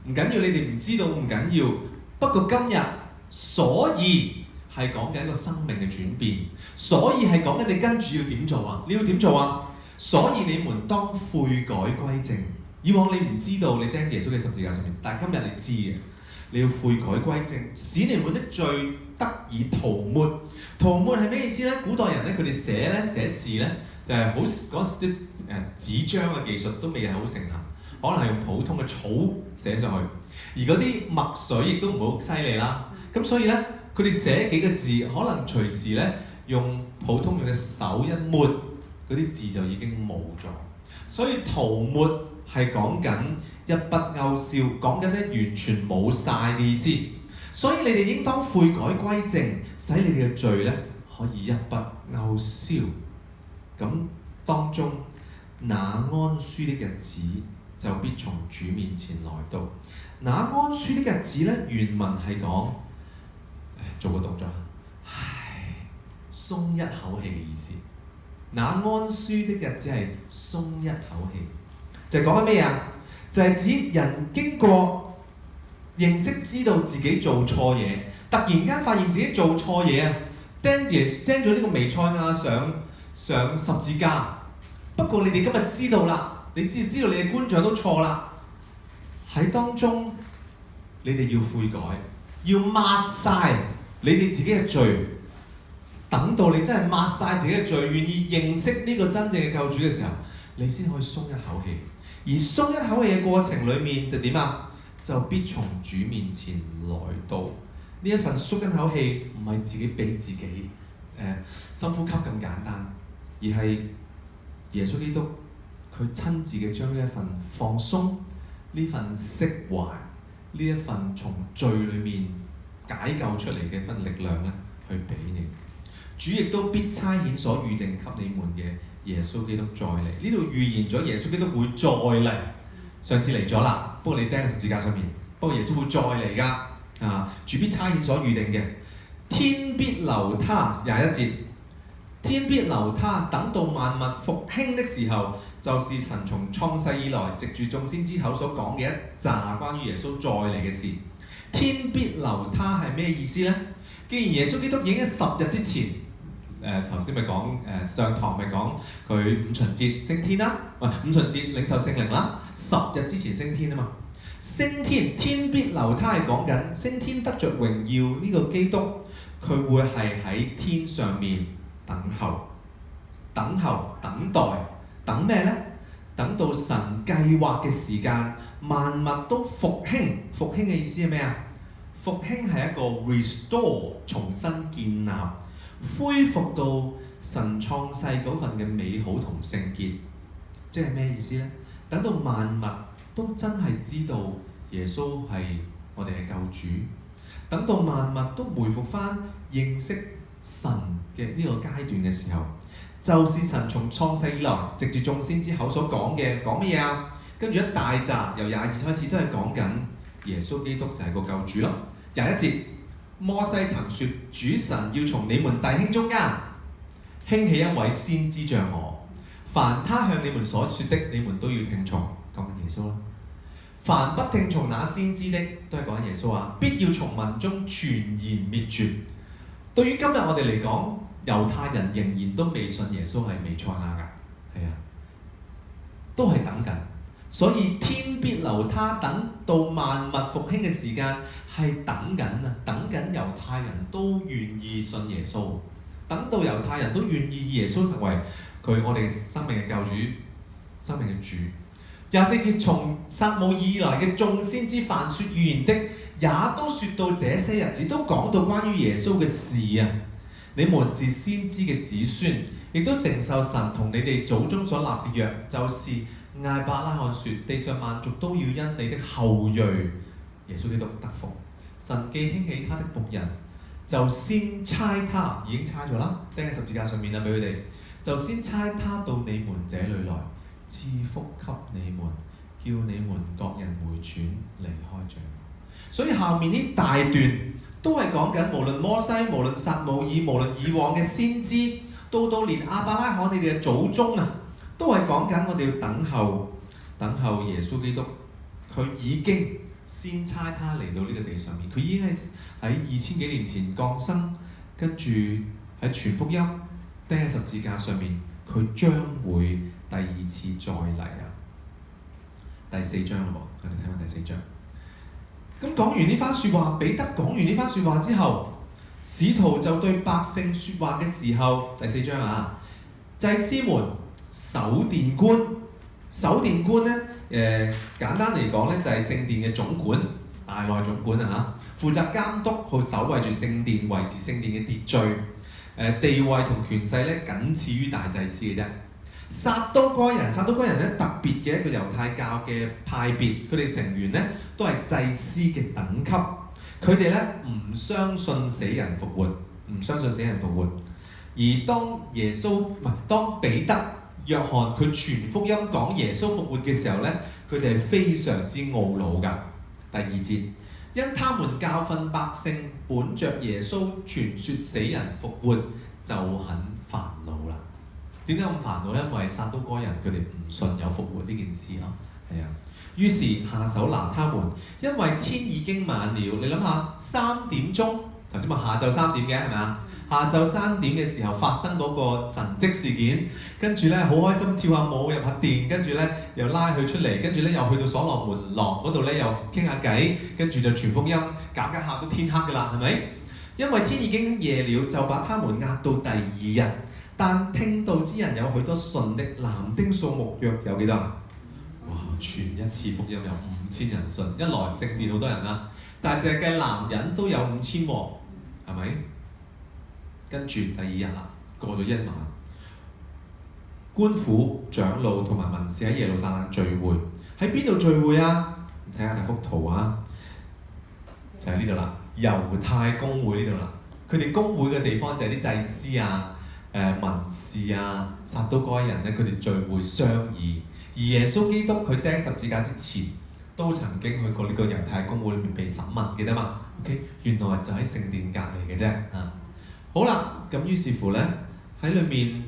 A: 唔緊要，你哋唔知道唔緊要。不過今日，所以係講緊一個生命嘅轉變，所以係講緊你跟住要點做啊？你要點做啊？所以你們當悔改歸正。以往你唔知道你釘耶穌嘅十字架上面，但係今日你知嘅，你要悔改歸正，使你們的罪得以塗抹。塗抹係咩意思咧？古代人咧，佢哋寫字咧，就係好嗰時啲紙張嘅技術都未係好盛行，可能係用普通嘅草寫上去，而嗰啲墨水亦都唔好犀利啦。咁所以咧，佢哋寫幾個字，可能隨時咧用普通嘅手一抹，嗰啲字就已經冇咗。所以塗抹係講緊一筆勾銷，講緊咧完全冇晒嘅意思。所以你哋應當悔改歸正，使你哋嘅罪咧可以一筆勾銷。咁當中那安舒的日子就必從主面前來到。那安舒的日子咧，原文係講，做個動作，鬆一口氣嘅意思。那安舒的日子係鬆一口氣，就係講緊咩啊？就係指人經過認識知道自己做錯嘢，突然間發現自己做錯嘢啊！釘咗呢個彌賽亞上十字架。不過你哋今日知道啦，你知道你嘅官長都錯啦。喺當中，你哋要悔改，要抹晒你哋自己嘅罪，等到你真係抹晒自己嘅罪，願意認識呢個真正嘅救主嘅時候，你先可以鬆一口氣。而鬆一口氣嘅過程裡面就點啊？就必從主面前來到。呢一份鬆一口氣唔係自己俾自己深呼吸咁簡單，而係耶穌基督佢親自嘅將呢一份放鬆、呢份釋懷、呢一份從罪裡面解救出嚟嘅份力量咧，去俾你。主亦都必差遣所預定給你們嘅耶穌基督再嚟。呢度預言咗耶穌基督會再嚟。上次嚟咗啦，不過你釘喺十字架上面。不過耶穌會再嚟㗎。主必差遣所預定嘅，天必留他21節，天必留他，等到萬物復興的時候，就是神從創世以來藉住眾先知口所講嘅一紮關於耶穌再嚟嘅事。天必留他係咩意思呢？既然耶穌基督已經喺10日之前，頭先咪講上堂咪講佢五旬節升天啦，五旬節領受聖靈啦，10日之前升天啊嘛。升天，天必留他係講緊升天得着榮耀呢個基督，佢會係喺天上面等候、等待，等咩呢？等到神計劃嘅時間，萬物都復興。復興嘅意思係咩啊？復興係一個 restore 重新建立，恢復到神創世嗰份嘅美好同聖潔。即係咩意思呢？等到萬物都真係知道耶穌係我哋嘅救主，等到萬物都回復翻認識神嘅呢個階段嘅時候，就是神從創世以來藉住眾先知口所講嘅，講乜嘢啊？跟住一大紮由22節開始都係講緊耶穌基督就係個救主咯。21節，摩西曾說：主神要從你們弟兄中間興起一位先知像我，凡他向你們所說的，你們都要聽從。講緊耶穌啦。凡不聽從那先知的，都係講緊耶穌啊！必要從民中全然滅絕。對於今日我哋嚟講，猶太人仍然都未信耶穌係彌賽亞㗎，係啊，都係等緊。所以天必留他，等到萬物復興嘅時間係等緊啊！等緊猶太人都願意信耶穌，等到猶太人都願意以耶穌成為我哋生命嘅救主、生命嘅主。24節，從撒母耳以來嘅眾先知凡說預言的，也都說到這些日子，都講到關於耶穌嘅事啊！你們是先知嘅子孫，亦都承受神同你哋祖宗所立嘅約，就是亞伯拉罕說：地上萬族都要因你的後裔耶穌基督得福。神既興起他的僕人，就先差他，已經差咗啦，釘喺十字架上面啦，俾佢哋，就先差他到你們這裏來，賜福給你們，叫你們各人回轉離開罪惡。所以下面呢大段都係講緊，無論摩西、無論撒母耳、無論以往嘅先知，到連亞伯拉罕你哋嘅祖宗啊，都係講緊我哋要等候耶穌基督。佢已經先差他嚟到呢個地上面，佢已經喺2000幾年前降生，跟住喺傳福音釘喺十字架上面，佢將會第二次再嚟啊！第4章咯喎，我哋睇下第4章。咁講完呢番説話，彼得講完呢番説話之後，使徒就對百姓説話嘅時候，第4章啊，祭司們、守殿官咧，簡單嚟講咧就係聖殿嘅總管、大內總管啊嚇，負責監督去守衛住聖殿，維持聖殿嘅秩序。地位同權勢咧，僅次於大祭司嘅啫。撒都該人咧，特別嘅一個猶太教嘅派別，佢哋成員咧都係祭司嘅等級。佢哋咧唔相信死人復活，而當彼得、約翰佢傳福音講耶穌復活嘅時候咧，佢哋係非常之懊惱㗎。第2節，因他們教訓百姓，本着耶穌傳說死人復活，就很煩惱啦。點解咁煩惱？因為撒都該人佢哋唔信有復活呢件事咯。係啊，於是下手拿他們，因為天已經晚了。你諗下3點鐘，頭先話下晝3點嘅係咪啊？下晝3點嘅時候發生嗰個神蹟事件，跟住咧好開心跳下舞入下殿，跟住咧又拉佢出嚟，跟住咧又去到所羅門廊嗰度咧又傾下偈，跟住就傳福音，搞一下都天黑㗎啦，係咪？因為天已經夜了，就把他們押到第二日。但聽道之人有許多信的，男丁數目約有幾多啊？哇！傳一次福音有5000人信，一來聖殿好多人啦，但係淨係計男人都有5000喎，係咪？跟住第二日啦，過咗一晚，官府長老同埋文士喺耶路撒冷聚會，喺邊度聚會啊？睇下幅圖啊，就係呢度啦，猶太公會呢度啦。佢哋公會嘅地方就係啲祭司啊、文士啊、撒都該人咧，佢哋聚會商議。而耶穌基督佢釘十字架之前，都曾經去過呢個猶太公會裏面被審問，記得嘛 ？OK， 原來就喺聖殿隔離嘅啫啊。好啦，咁於是乎咧喺裏面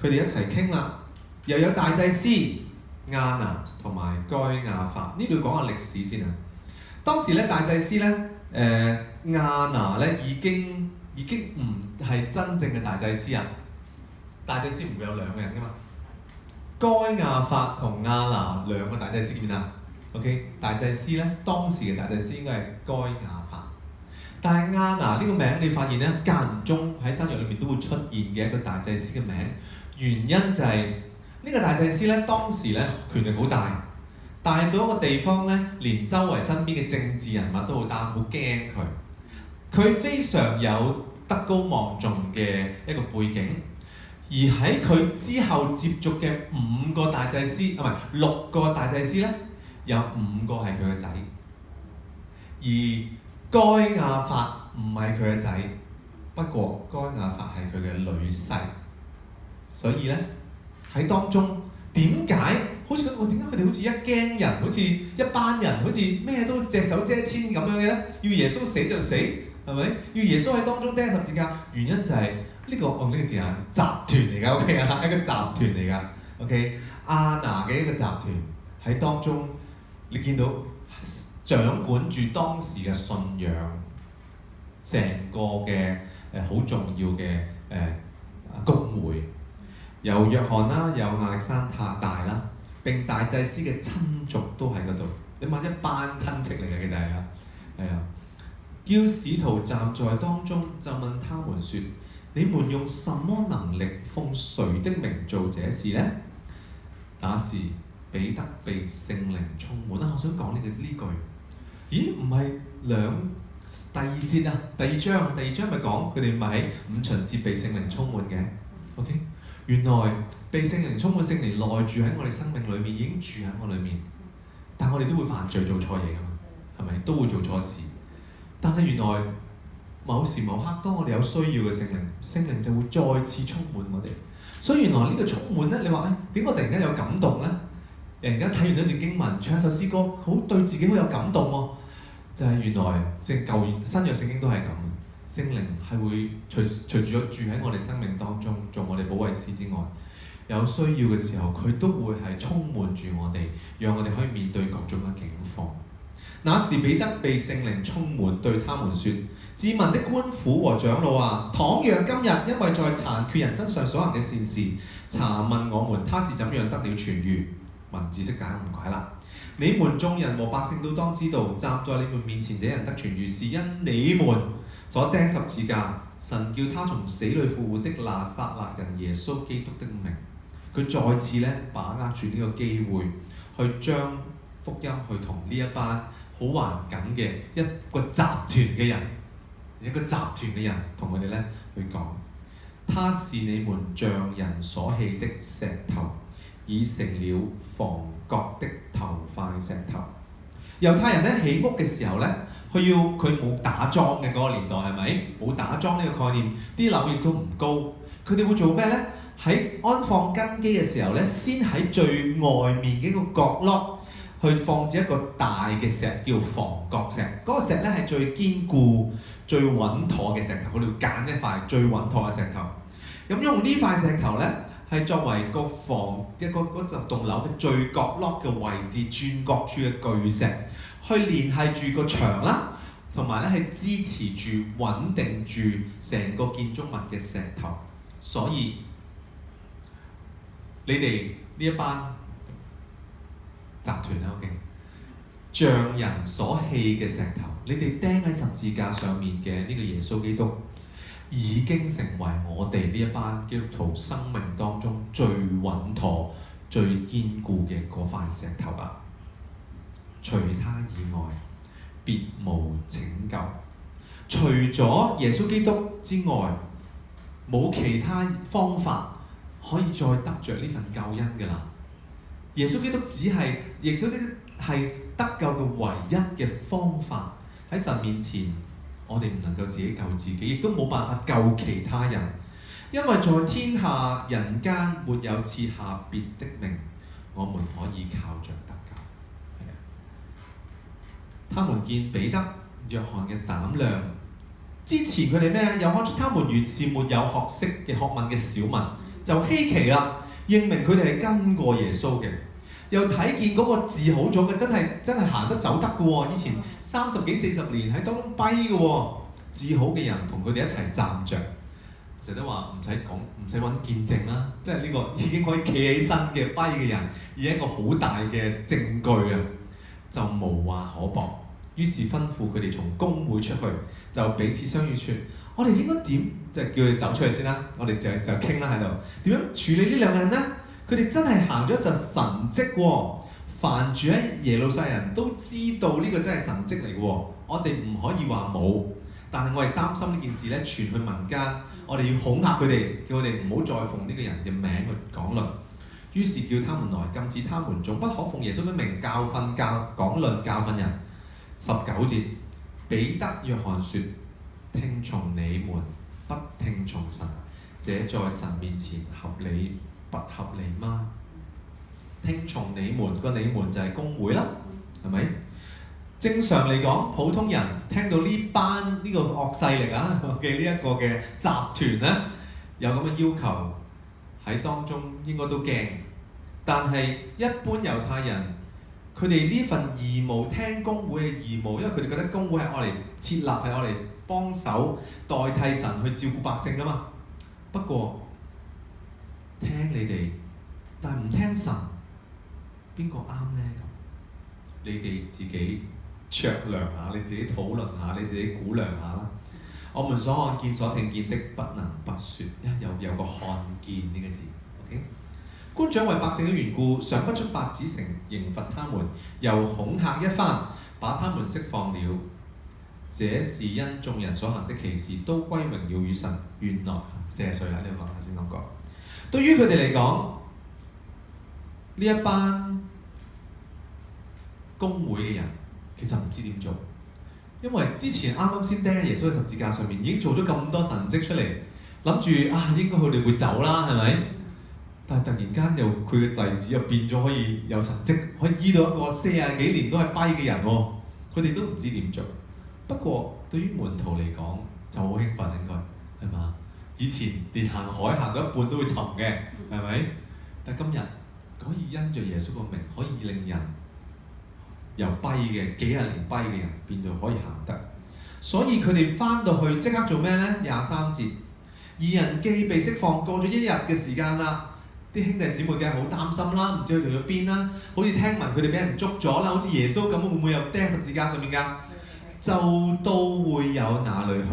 A: 佢哋一齊傾啦，又有大祭司亞拿同埋該亞法。呢度講下歷史先啊。當時咧大祭司咧亞拿咧已經唔係真正嘅大祭司啊。大祭司唔會有兩個人噶嘛。該亞法同亞拿兩個大祭司見唔見啊 ？OK， 大祭司咧當時嘅大祭司應該係該亞法。但係亞拿呢個名，你發現咧間唔中喺新約裏面都會出現嘅一個大祭司嘅名，原因就係呢個大祭司咧當時咧權力好大，大到一個地方咧，連周圍身邊嘅政治人物都好擔，好驚佢。佢非常有德高望重嘅一個背景，而喺佢之後接觸嘅5個大祭司，唔係6個大祭司咧，有5個係佢嘅仔，而該亞法唔係佢嘅仔，不過該亞法係佢嘅女婿，所以咧喺當中點解好似點解佢哋好似一驚人，好似一班人，好似咩都隻手遮天咁樣嘅咧？要耶穌死就死，係咪？要耶穌喺當中釘十字架，原因就係呢個用呢個字眼集團嚟㗎 ，OK 啊，一個集團嚟㗎 ，OK。亞拿嘅一個集團喺當中，你見到掌管住當時嘅信仰，成個嘅好重要嘅公會，有約翰啦，有亞歷山大啦，並大祭司嘅親族都喺嗰度。你問一班親戚嚟嘅，其實係啊，係啊。叫使徒站在當中，就問他們說：你們用什麼能力奉誰的名做這事呢？那時彼得被聖靈充滿啦。我想講呢句，咦？唔係第二節啊，第二章咪講佢哋咪喺五旬節被聖靈充滿嘅 ，OK？ 原來被聖靈充滿，聖靈內住喺我哋生命裏面，已經住喺我裏面。但係我哋都會犯罪做錯嘢㗎嘛，係咪？都會做錯事。但係原來某時某刻，當我哋有需要嘅聖靈就會再次充滿我哋。所以原來呢個充滿咧，你話點解我突然間有感動咧？人家睇完一段經文，唱一首詩歌，好對自己好有感動喎。就係原來新約聖經都係咁，聖靈係會隨住咗住喺我哋生命當中，做我哋保惠師之外，有需要嘅時候，佢都會係充滿住我哋，讓我哋可以面對各種嘅境況。那時彼得被聖靈充滿，對他們說：至民的官府和長老啊，倘若今日因為在殘缺人身上所行嘅善事，查問我們他是怎樣得了痊癒，文字識解唔解啦？你們眾人和百姓都當知道，站在你們面前這人得痊癒，是因你們所釘十字架，神叫他從死裏復活的拿撒勒人耶穌基督的名。佢再次把握住呢個機會，去將福音去同呢一班好頑梗嘅一個集團嘅人，同佢哋去講，他是你們匠人所棄的石頭，已成了房角的頭塊石頭。猶太人起屋嘅時候佢冇打樁嘅嗰個年代，係咪？冇打樁呢個概念，啲樓亦都唔高。佢哋會做咩呢？喺安放根基嘅時候先喺最外面嘅一個角落去放置一個大嘅石，叫房角石。嗰個石係最堅固、最穩妥嘅石頭。佢哋揀一塊最穩妥嘅石頭。咁用呢塊石頭係作為個房嗰棟樓嘅最角落嘅位置，轉角處嘅巨石，去連繫住個牆啦，同埋係支持住、穩定住成個建築物嘅石頭。所以你哋呢一班集團啦 ，OK，匠人所棄嘅石頭，你哋釘喺十字架上面嘅呢個耶穌基督，已經成為我哋呢一班基督徒生命當中最穩妥、最堅固嘅嗰塊石頭啦。除他以外，別無拯救。除咗耶穌基督之外，冇其他方法可以再得着呢份救恩㗎啦。耶穌基督耶穌基督係得救嘅唯一嘅方法。喺神面前，我哋唔能夠自己救自己，亦都冇辦法救其他人，因為在天下人間沒有賜下別的名，我們可以靠着得救。他們見彼得、約翰嘅膽量，之前佢哋咩？又看出他們原是沒有學識嘅學問嘅小民，就稀奇啦，認明佢哋係跟過耶穌嘅。又睇見嗰個治好咗嘅，真係行得走得嘅喎。以前30幾40年喺當中跛嘅喎，治好嘅人同佢哋一齊站着。成日都話唔使講，唔使揾見證啦，即係呢個已經可以企起身嘅跛嘅人，已經一個好大嘅證據啊，就無話可駁。於是吩咐佢哋從公會出去，就彼此相議説：我哋應該點？即係叫佢哋走出去先啦。我哋就傾啦喺度，點樣處理呢兩個人呢？佢哋真係行咗就神蹟喎，凡住喺耶路撒冷人都知道呢個真係神蹟嚟嘅喎。我哋唔可以話冇，但係我哋擔心呢件事咧傳去民間，我哋要恐嚇佢哋，叫佢哋唔好再奉呢個人嘅名去講論。於是叫他們來，禁止他們，總不可奉耶穌的名教論教訓人。19節，彼得、約翰說：聽從你們，不聽從神，這在神面前合理不合理嗎？聽從你們，個你們就係公會啦，係咪？正常嚟講，普通人聽到呢班呢個惡勢力啊嘅呢一個嘅集團咧，有咁嘅要求喺當中，應該都驚。但係一般猶太人，佢哋呢份義務，聽公會嘅義務，因為佢哋覺得公會係我嚟設立，係我嚟幫手代替神去照顧百姓噶嘛。不過聽你哋，但係唔聽神，邊個啱呢？咁你哋自己酌量下，你自己討論下，你自己估量下啦。我們所看見、所聽見的，不能不説。有個看見呢個字。OK，官長為百姓的緣故，想不出法子成刑罰他們，又恐嚇一番，把他們釋放了。這是因眾人所行的奇事，都歸榮耀與神。原來40歲啦，呢個講頭先講過。對於佢哋嚟講，呢一班公會嘅人其實唔知點做，因為之前啱啱先釘喺耶穌嘅十字架上面，已經做咗咁多神蹟出嚟，諗住啊應該佢哋會走啦，係咪？但係突然間又佢嘅弟子又變咗可以有神蹟，可以醫到一個40幾年都係跛嘅人喎，佢哋都唔知點做。不過對於門徒嚟講就好興奮，應該係嘛？以前連行海行到一半都會沉嘅，係咪？但今日可以因着耶穌個名，可以令人由跛嘅幾廿年跛嘅人變到可以行得。所以佢哋翻到去即刻做咩呢？23節，二人既被釋放，過咗1日嘅時間啦，啲兄弟姊妹梗係好擔心啦，唔知佢哋去咗邊啦。好似聽聞佢哋俾人捉咗啦，好似耶穌咁，會唔會又釘十字架上面㗎？就都會有哪裏去，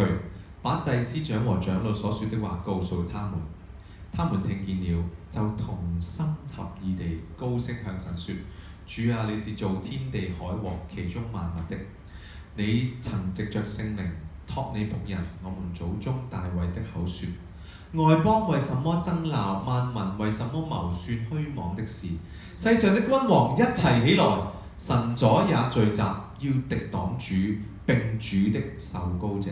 A: 把祭司長和長老所說的話告訴他們。他們聽見了，就同心合意地高聲向神說：主啊，你是造天地海和其中萬物的，你曾藉着聖靈託你僕人我們祖宗大衛的口說：外邦為什麼爭鬧，萬民為什麼謀算虛妄的事？世上的君王一齊起來，神左也聚集，要敵擋主並主的受膏者。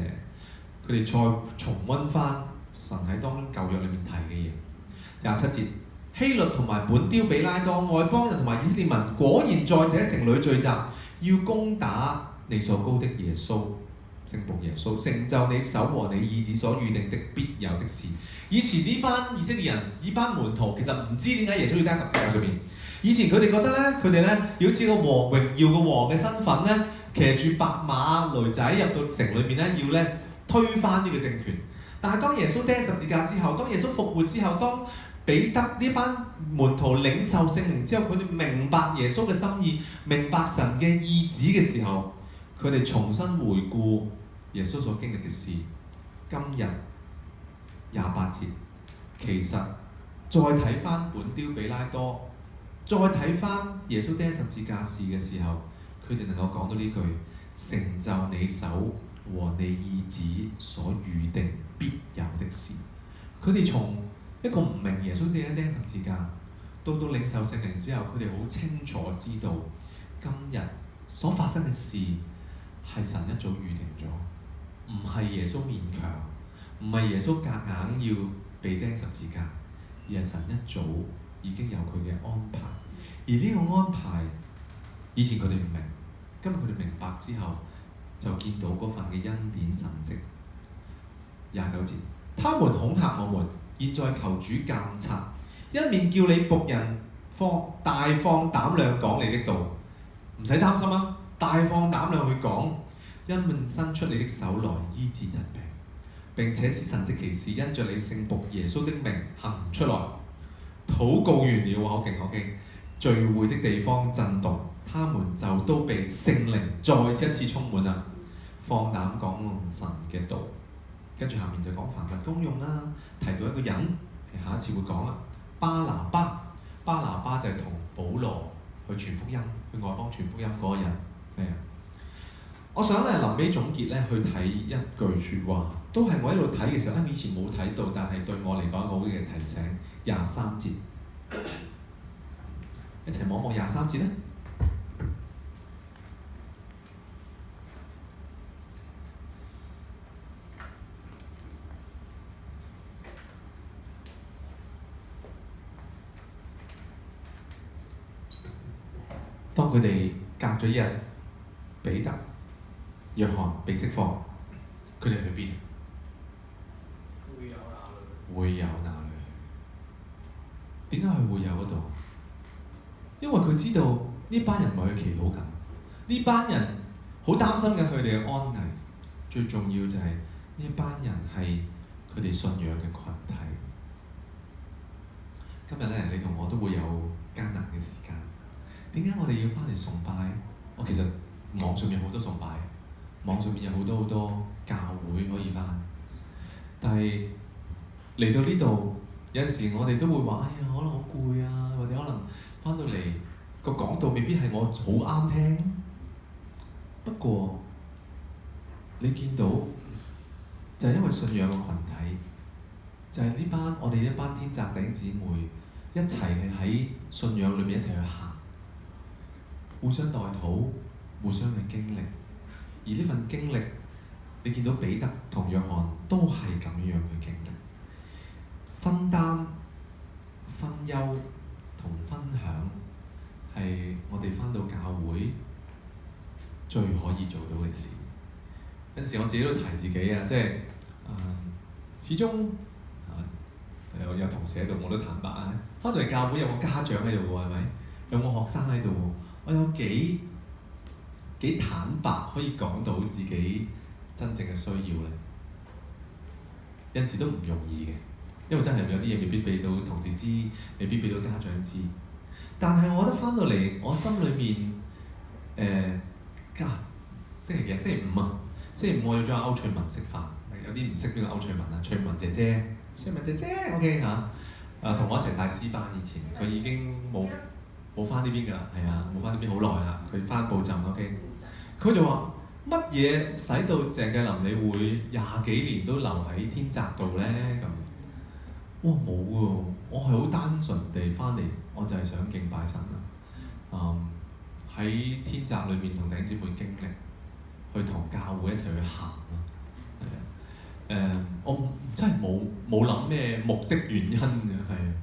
A: 佢哋再重溫翻神喺當中舊約裏面提嘅嘢。27節，希律同埋本丟比拉多外邦人同埋以色列民果然在這城裏聚集，要攻打你所膏的耶穌，聖僕耶穌，成就你手和你兒子所預定的必有的事。以前呢班以色列人，呢班門徒其實唔知點解耶穌要釘十字架上面。以前佢哋覺得咧，佢哋咧要似個王榮耀個王嘅身份咧，騎住白馬驢仔入到城裏面咧，要咧推翻呢個政權。但係當耶穌釘十字架之後，當耶穌復活之後，當彼得呢班門徒領受聖靈之後，佢哋明白耶穌嘅心意，明白神嘅意旨嘅時候，佢哋重新回顧耶穌所經歷嘅事。今日28節，其實再睇翻本丟彼拉多，再睇翻耶穌釘十字架事嘅時候，佢哋能夠講到呢句：成就你手和你意旨所預定必有的事。佢哋從一個唔明耶穌點解釘十字架，到領受聖靈之後，佢哋好清楚知道今日所發生嘅事係神一早預定咗，唔係耶穌勉強，唔係耶穌夾硬要被釘十字架，而係神一早已經有佢嘅安排。而呢個安排以前佢哋唔明，今日佢哋明白之後，就見到嗰份嘅恩典神蹟。29節，他們恐嚇我們，現在求主監察，一面叫你僕人大放膽量講你的道，唔使擔心啊，大放膽量去講，因為伸出你的手來醫治疾病，並且使神蹟奇事因着你聖僕耶穌的名行出來。禱告完了，好勁好勁，聚會的地方震動，他們就都被聖靈再一次充滿啦，放膽講神嘅道。跟住下面就講凡物公用啦，提到一個人，下一次會講啦。巴拿巴就係同保羅去傳福音，去外邦傳福音嗰個人。係啊，我想咧臨尾總結咧去睇一句説話，都係我一路睇嘅時候，以前冇睇到，但係對我嚟講一個好嘅提醒。23節，一齊望望23節咧。當佢哋隔咗一日，彼得、約翰被釋放，佢哋去邊？會友那裏去？點解去會友嗰度？因為佢知道呢班人咪去祈禱緊，呢班人好擔心緊佢哋嘅安危。最重要就係呢班人係佢哋信仰嘅群體。今日咧，你同我都會有艱難嘅時間。點解我哋要翻嚟崇拜？我其實網上面好多崇拜，網上面有好多好多教會可以翻。但係嚟到呢度，有陣時我哋都會話：哎呀，可能好攰啊，或者可能翻到嚟個講道未必係我好啱聽。不過你見到就係因為信仰嘅群體，就係呢班我哋一班天澤弟兄姊妹一齊喺信仰裏面一齊去行。互相代禱，互相嘅經歷，而呢份經歷，你見到彼得同約翰都係咁樣嘅經歷，分擔、分憂同分享係我哋返到教會最可以做到嘅事。有陣時我自己都提自己啊，即係始終有同事喺度，我都坦白啊，返到嚟教會有個家長喺度喎，係咪？有個學生喺度喎。我有幾坦白可以講到自己真正嘅需要咧？有時都唔容易嘅，因為真係有啲嘢未必俾到同事知，未必俾到家長知。但係我覺得翻到嚟，我心裏面星期幾？星期五啊！星期五我要咗歐翠文食飯，有啲唔識邊個歐翠文啊？翠文姐姐，翠文姐姐 OK 嚇，同我一齊帶詩班以前，佢已經冇翻呢邊㗎啦，係啊，冇翻呢邊好耐啦。佢翻布浸 OK， 佢就話乜嘢使到鄭繼林你會20幾年都留喺天澤度咧？咁，哇冇喎，我係好單純地翻嚟，我就係想敬拜神啦。喺天澤裏面同弟兄姊妹經歷，去同教會一齊去行啦。我真係冇諗咩目的原因嘅，係啊，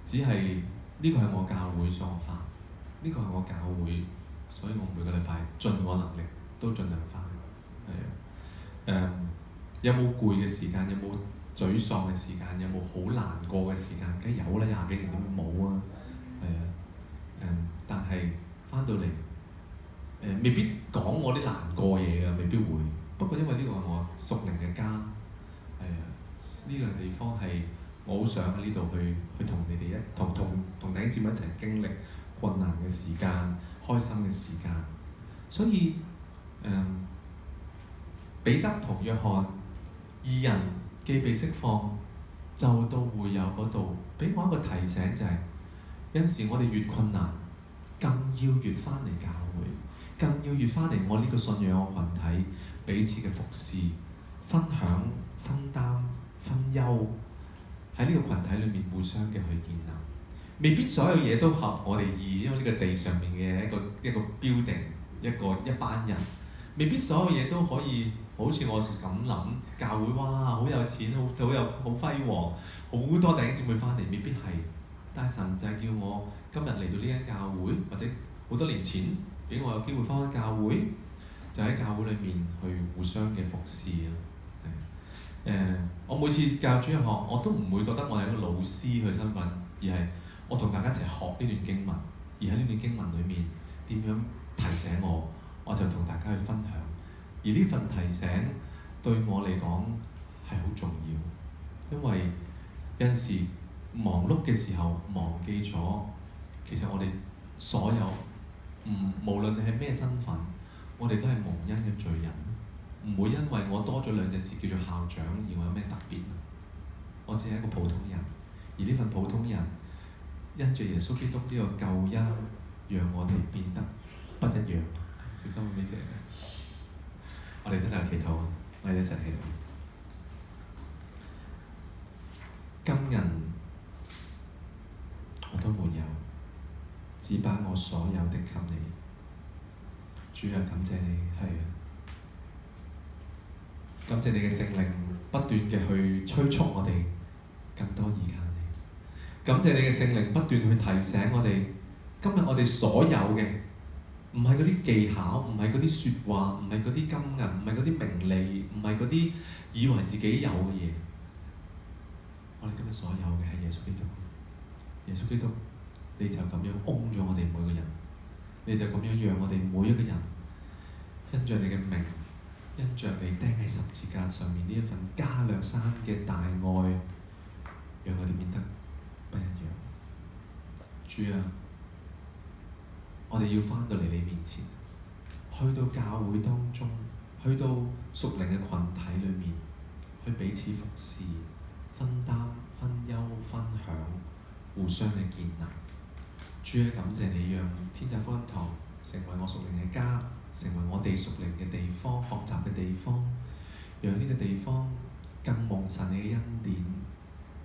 A: 只係。呢個係我教會所翻，呢個係我教會，所以我每個禮拜盡我能力都盡量翻。係啊，有冇攰嘅時間？有冇沮喪嘅時間？有冇好難過嘅時間？梗係有啦，20幾年點會冇啊？係啊，但係翻到嚟未必講我啲難過嘢㗎，未必會。不過因為呢個係我屬靈嘅家，係啊，呢個地方係我好想喺呢度去同你哋同弟兄姊妹一齊經歷困難嘅時間、開心嘅時間。所以彼得同約翰二人既被釋放，就到會友嗰度，俾我一個提醒就係、有陣時我哋越困難，更要越翻嚟教會，更要越翻嚟我呢個信仰嘅群體，彼此嘅服侍、分享、分擔、分憂，喺呢個群體裏面互相嘅去建立。未必所有嘢都合我哋意，因為呢個地上面嘅一個 building， 一班人，未必所有嘢都可以好似我咁諗。教會哇好有錢，好輝煌，好多弟兄姊妹翻嚟，未必係。但係神就係叫我今日嚟到呢間教會，或者好多年前俾我有機會翻教會，就喺教會裏面去互相嘅服侍啊。我每次教主日學，我都唔會覺得我係一個老師嘅身份，而係我同大家一齊學呢段經文，而喺呢段經文裏面點樣提醒我，我就同大家去分享。而呢份提醒對我嚟講係好重要，因為有陣時忙碌嘅時候忘記咗，其實我哋所有無論你係咩身份，我哋都係蒙恩嘅罪人。唔會因為我多咗兩隻字叫做校長而我有咩特別，我只係一個普通人，而呢份普通人因住耶穌基督呢個救恩，讓我哋變得不一樣。小心呢隻，我哋一齊祈禱，我哋一齊祈禱。金銀我都沒有，只把我所有的給你。主啊，感謝你，係啊。感謝你嘅聖靈不斷嘅去催促我哋更多依靠你。感謝你嘅聖靈不斷去提醒我哋，今日我哋所有嘅唔係嗰啲技巧，唔係嗰啲説話，唔係嗰啲金銀，唔係嗰啲名利，唔係嗰啲以為自己有嘅嘢。我哋今日所有嘅係耶穌基督。耶穌基督，你就咁樣擁咗我哋每個人，你就咁樣讓我哋每一個人因着你嘅名，因着你釘喺十字架上面呢一份加略山嘅大愛，讓我哋變得不一樣。主啊，我哋要返到嚟你面前，去到教會當中，去到屬靈嘅群體裏面，去彼此服侍、分擔、分憂、分享，互相嘅建立。主啊，感謝你讓天際福音堂成為我屬靈嘅家，成為我哋屬靈嘅地方、學習嘅地方，讓呢個地方更蒙神你嘅恩典，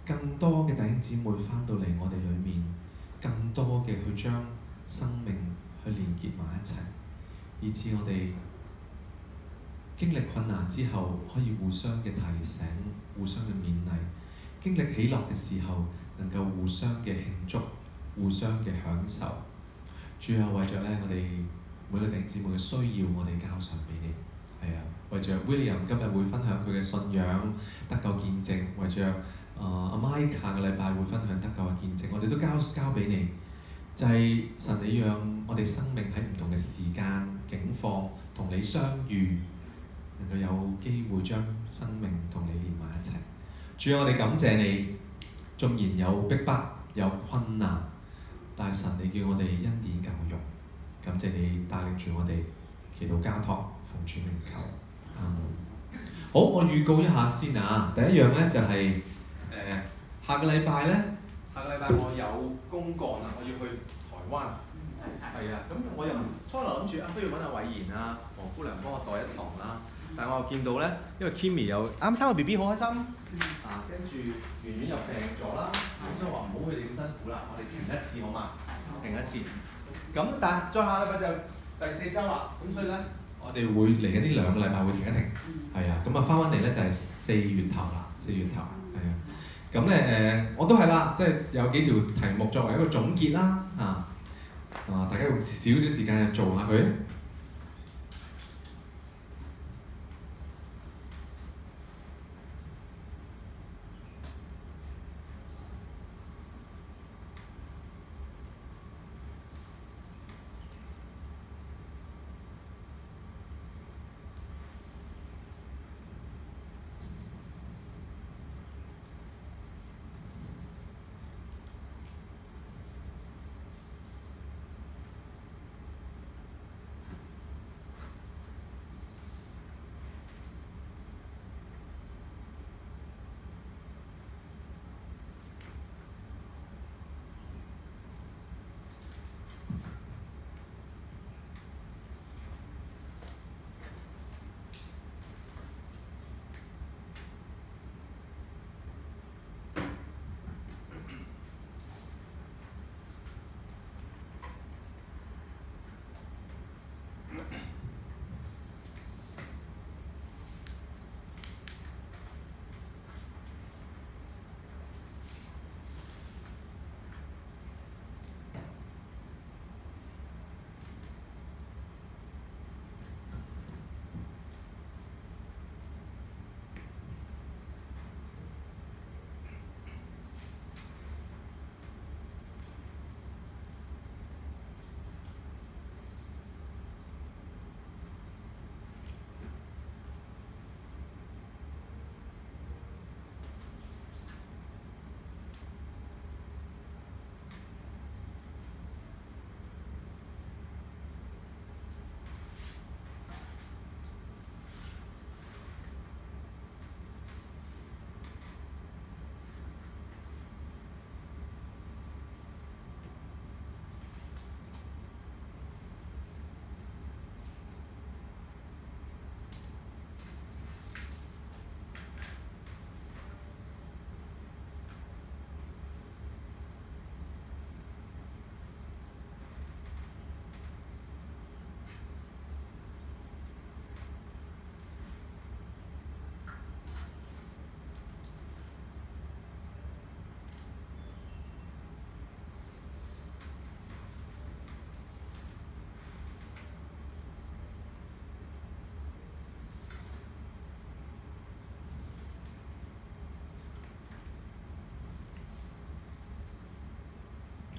A: 更多嘅弟兄姊妹翻到嚟我哋裏面，更多嘅去將生命去連結埋一齊，以致我哋經歷困難之後可以互相嘅提醒、互相嘅勉勵，經歷喜樂嘅時候能夠互相嘅慶祝、互相嘅享受。主啊，為着咧我哋每個弟兄姊妹嘅需要，我哋交上俾你。係啊，為着 William 今日會分享佢嘅信仰得救見證，為着阿 Mike 下個禮拜會分享得救嘅見證，我哋都交俾你。就係神你讓我哋生命喺唔同嘅時間境況同你相遇，能夠有機會將生命同你連埋一齊。主啊，我哋感謝你，縱然有逼迫有困難，但係神你叫我哋恩典夠用。感謝你帶領住我哋，祈禱交託，奉主名求。阿門。好，我預告一下先啊。第一樣咧就係、下個禮拜我有公幹啦，我要去台灣。係啊，咁我又初頭諗住不如揾阿偉賢啊、黃姑娘幫我代一堂啦。但係我又見到咧，因為 Kimmy 又啱生個 BB 好開心啊，跟住圓圓又病咗啦，咁所以話唔好佢哋咁辛苦啦，我哋停一次好嘛？停一次。咁但係再下禮拜就第4週啦，咁所以咧我哋會嚟緊呢2個禮拜會停一停。係啊，咁啊翻嚟咧就係4月頭啦，4月頭係啊。咁咧我都係啦，即係有幾條題目作為一個總結啦，大家用少少時間去做下佢。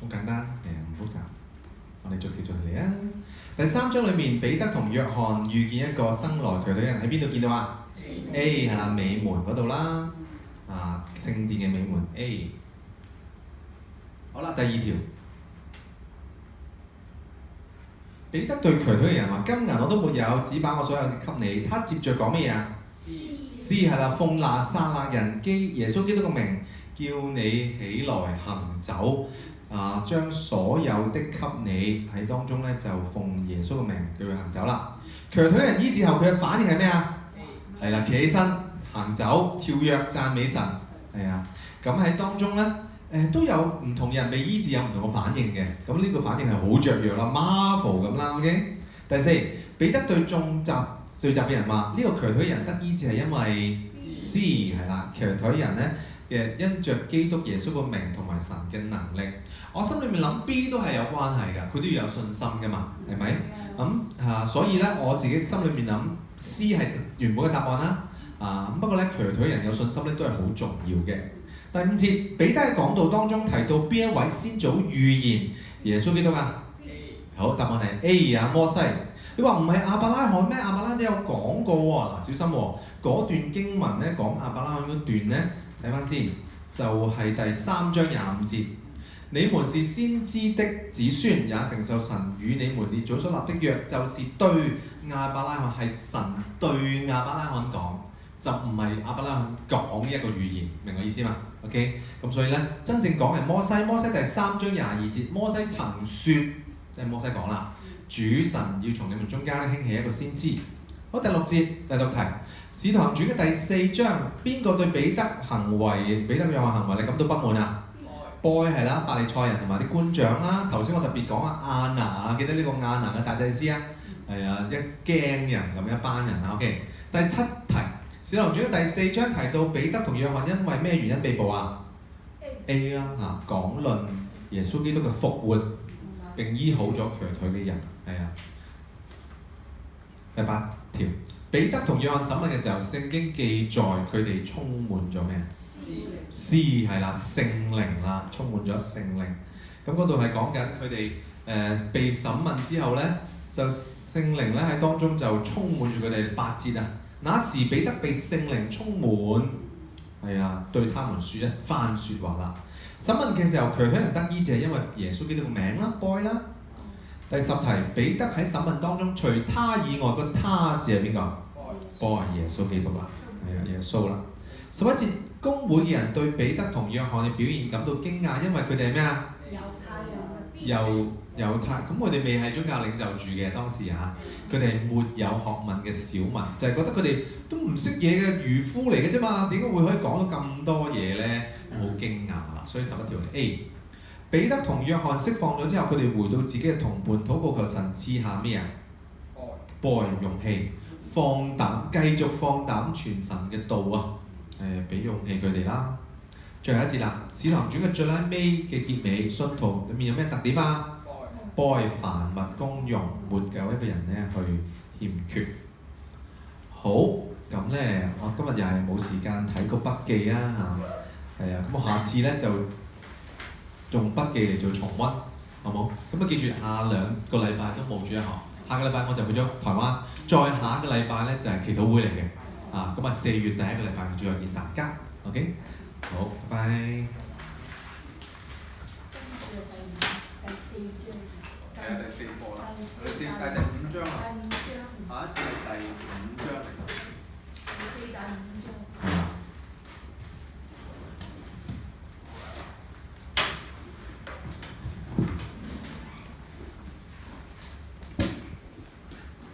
A: 簡單，唔複雜。我哋逐條嚟啊！第3章裏面，彼得同約翰遇見一個生來瘸腿嘅人，喺邊度見到啊 ？A 係啦，美門嗰度啦，聖殿嘅美門 A。好啦，第2條，彼得對瘸腿嘅人話：金銀我都沒有，只把我所有嘅給你。他接着講咩嘢啊？C 係啦，奉拿撒勒人耶穌基督嘅名，叫你起來行走。將所有的給你，喺當中咧就奉耶穌嘅名叫佢行走啦。瘸腿人醫治後，佢嘅反應係咩啊？係啦，企起身行走跳躍讚美神，係啊。咁喺當中咧都有唔同人被醫治有唔同嘅反應嘅。咁呢個反應係好雀躍啦 ，Marvel 咁啦。OK。第4，彼得對聚集嘅人話：呢個瘸腿人得醫治係因為 C 係啦，瘸腿人咧嘅因着基督耶穌個名同埋神嘅能力。我心裏面諗 B 都係有關係㗎，佢都要有信心㗎嘛，係咪？所以咧我自己心裏面諗 C 係原本嘅答案啦。不過咧瘸腿人有信心咧都係好重要嘅。第5節，彼得喺講道當中提到邊一位先祖預言耶穌基督啊？好，答案係 A 啊，摩西。你話唔係亞伯拉罕咩？亞伯拉罕都有講過喎。小心喎，嗰段經文咧講亞伯拉罕嗰段咧，睇翻先，就係第3章25節。你們是先知的子孫，也承受神與你們列祖所立的約，就是對亞伯拉罕，係神對亞伯拉罕講，就唔係亞伯拉罕講一個預言，明我意思嘛 ？OK， 咁所以咧，真正講係摩西。摩西第3章22節，摩西曾説，即係摩西講啦，主神要從你們中間興起一個先知。好，第6節第6題，使徒行傳嘅第4章，邊個對彼得約翰行為你感到不滿啊？Boy 係啦，法利賽人同埋啲官長啦。頭先我特別講亞拿啊，記得呢個亞拿嘅大祭司啊，係啊，一驚人咁一班人啊。OK， 第7題，使徒行傳嘅第4章提到彼得同約翰因為咩原因被捕啊 ？A 啦講論耶穌基督嘅復活並醫好咗瘸腿嘅人，係啊。第8條，彼得同約翰審問嘅時候，聖經記載佢哋充滿咗咩？C 係啦，聖靈啦，充滿咗聖靈。咁嗰度係講緊佢哋被審問之後咧，就聖靈咧喺當中就充滿住佢哋。8節啊，那時彼得被聖靈充滿，係啊，對他們説一番説話啦。審問嘅時候，瘸腿人得醫治係因為耶穌基督嘅名啦 ，boy 啦。第10題，彼得喺審問當中，除他以外個他字係邊個 ？boy 耶穌基督啦，係啊，耶穌啦。11節，公會嘅人對彼得同約翰嘅表現感到驚訝，因為佢哋係咩啊？猶太，咁佢哋未係宗教領袖住嘅當時嚇，佢哋係沒有學問嘅小民，就係覺得佢哋都唔識嘢嘅漁夫嚟嘅啫嘛，點解會可以講到咁多嘢咧？好驚訝啦！所以11條 A， 彼得同約翰釋放咗之後，佢哋回到自己嘅同伴，禱告求神賜下咩啊 ？boy 勇氣，放膽繼續放膽傳神嘅道啊！俾勇氣佢哋啦。最後一節啦，《使徒行傳》嘅最拉尾嘅結尾，信徒裏面有咩特點啊 ？boy 凡物公用，沒有一個人咧去欠缺。好，咁咧，我今日又係冇時間睇個筆記啦嚇，係啊，咁我下次咧就用筆記嚟做重溫，好冇？咁啊記住，下2個禮拜都冇主日學，下個禮拜我就去咗台灣，再下一個禮拜咧就係祈禱會嚟嘅。咁啊4月第1個禮拜再見大家 ，OK， 好，拜拜。係啊，第4課啦，第5章啦，下一次係第5章嚟㗎。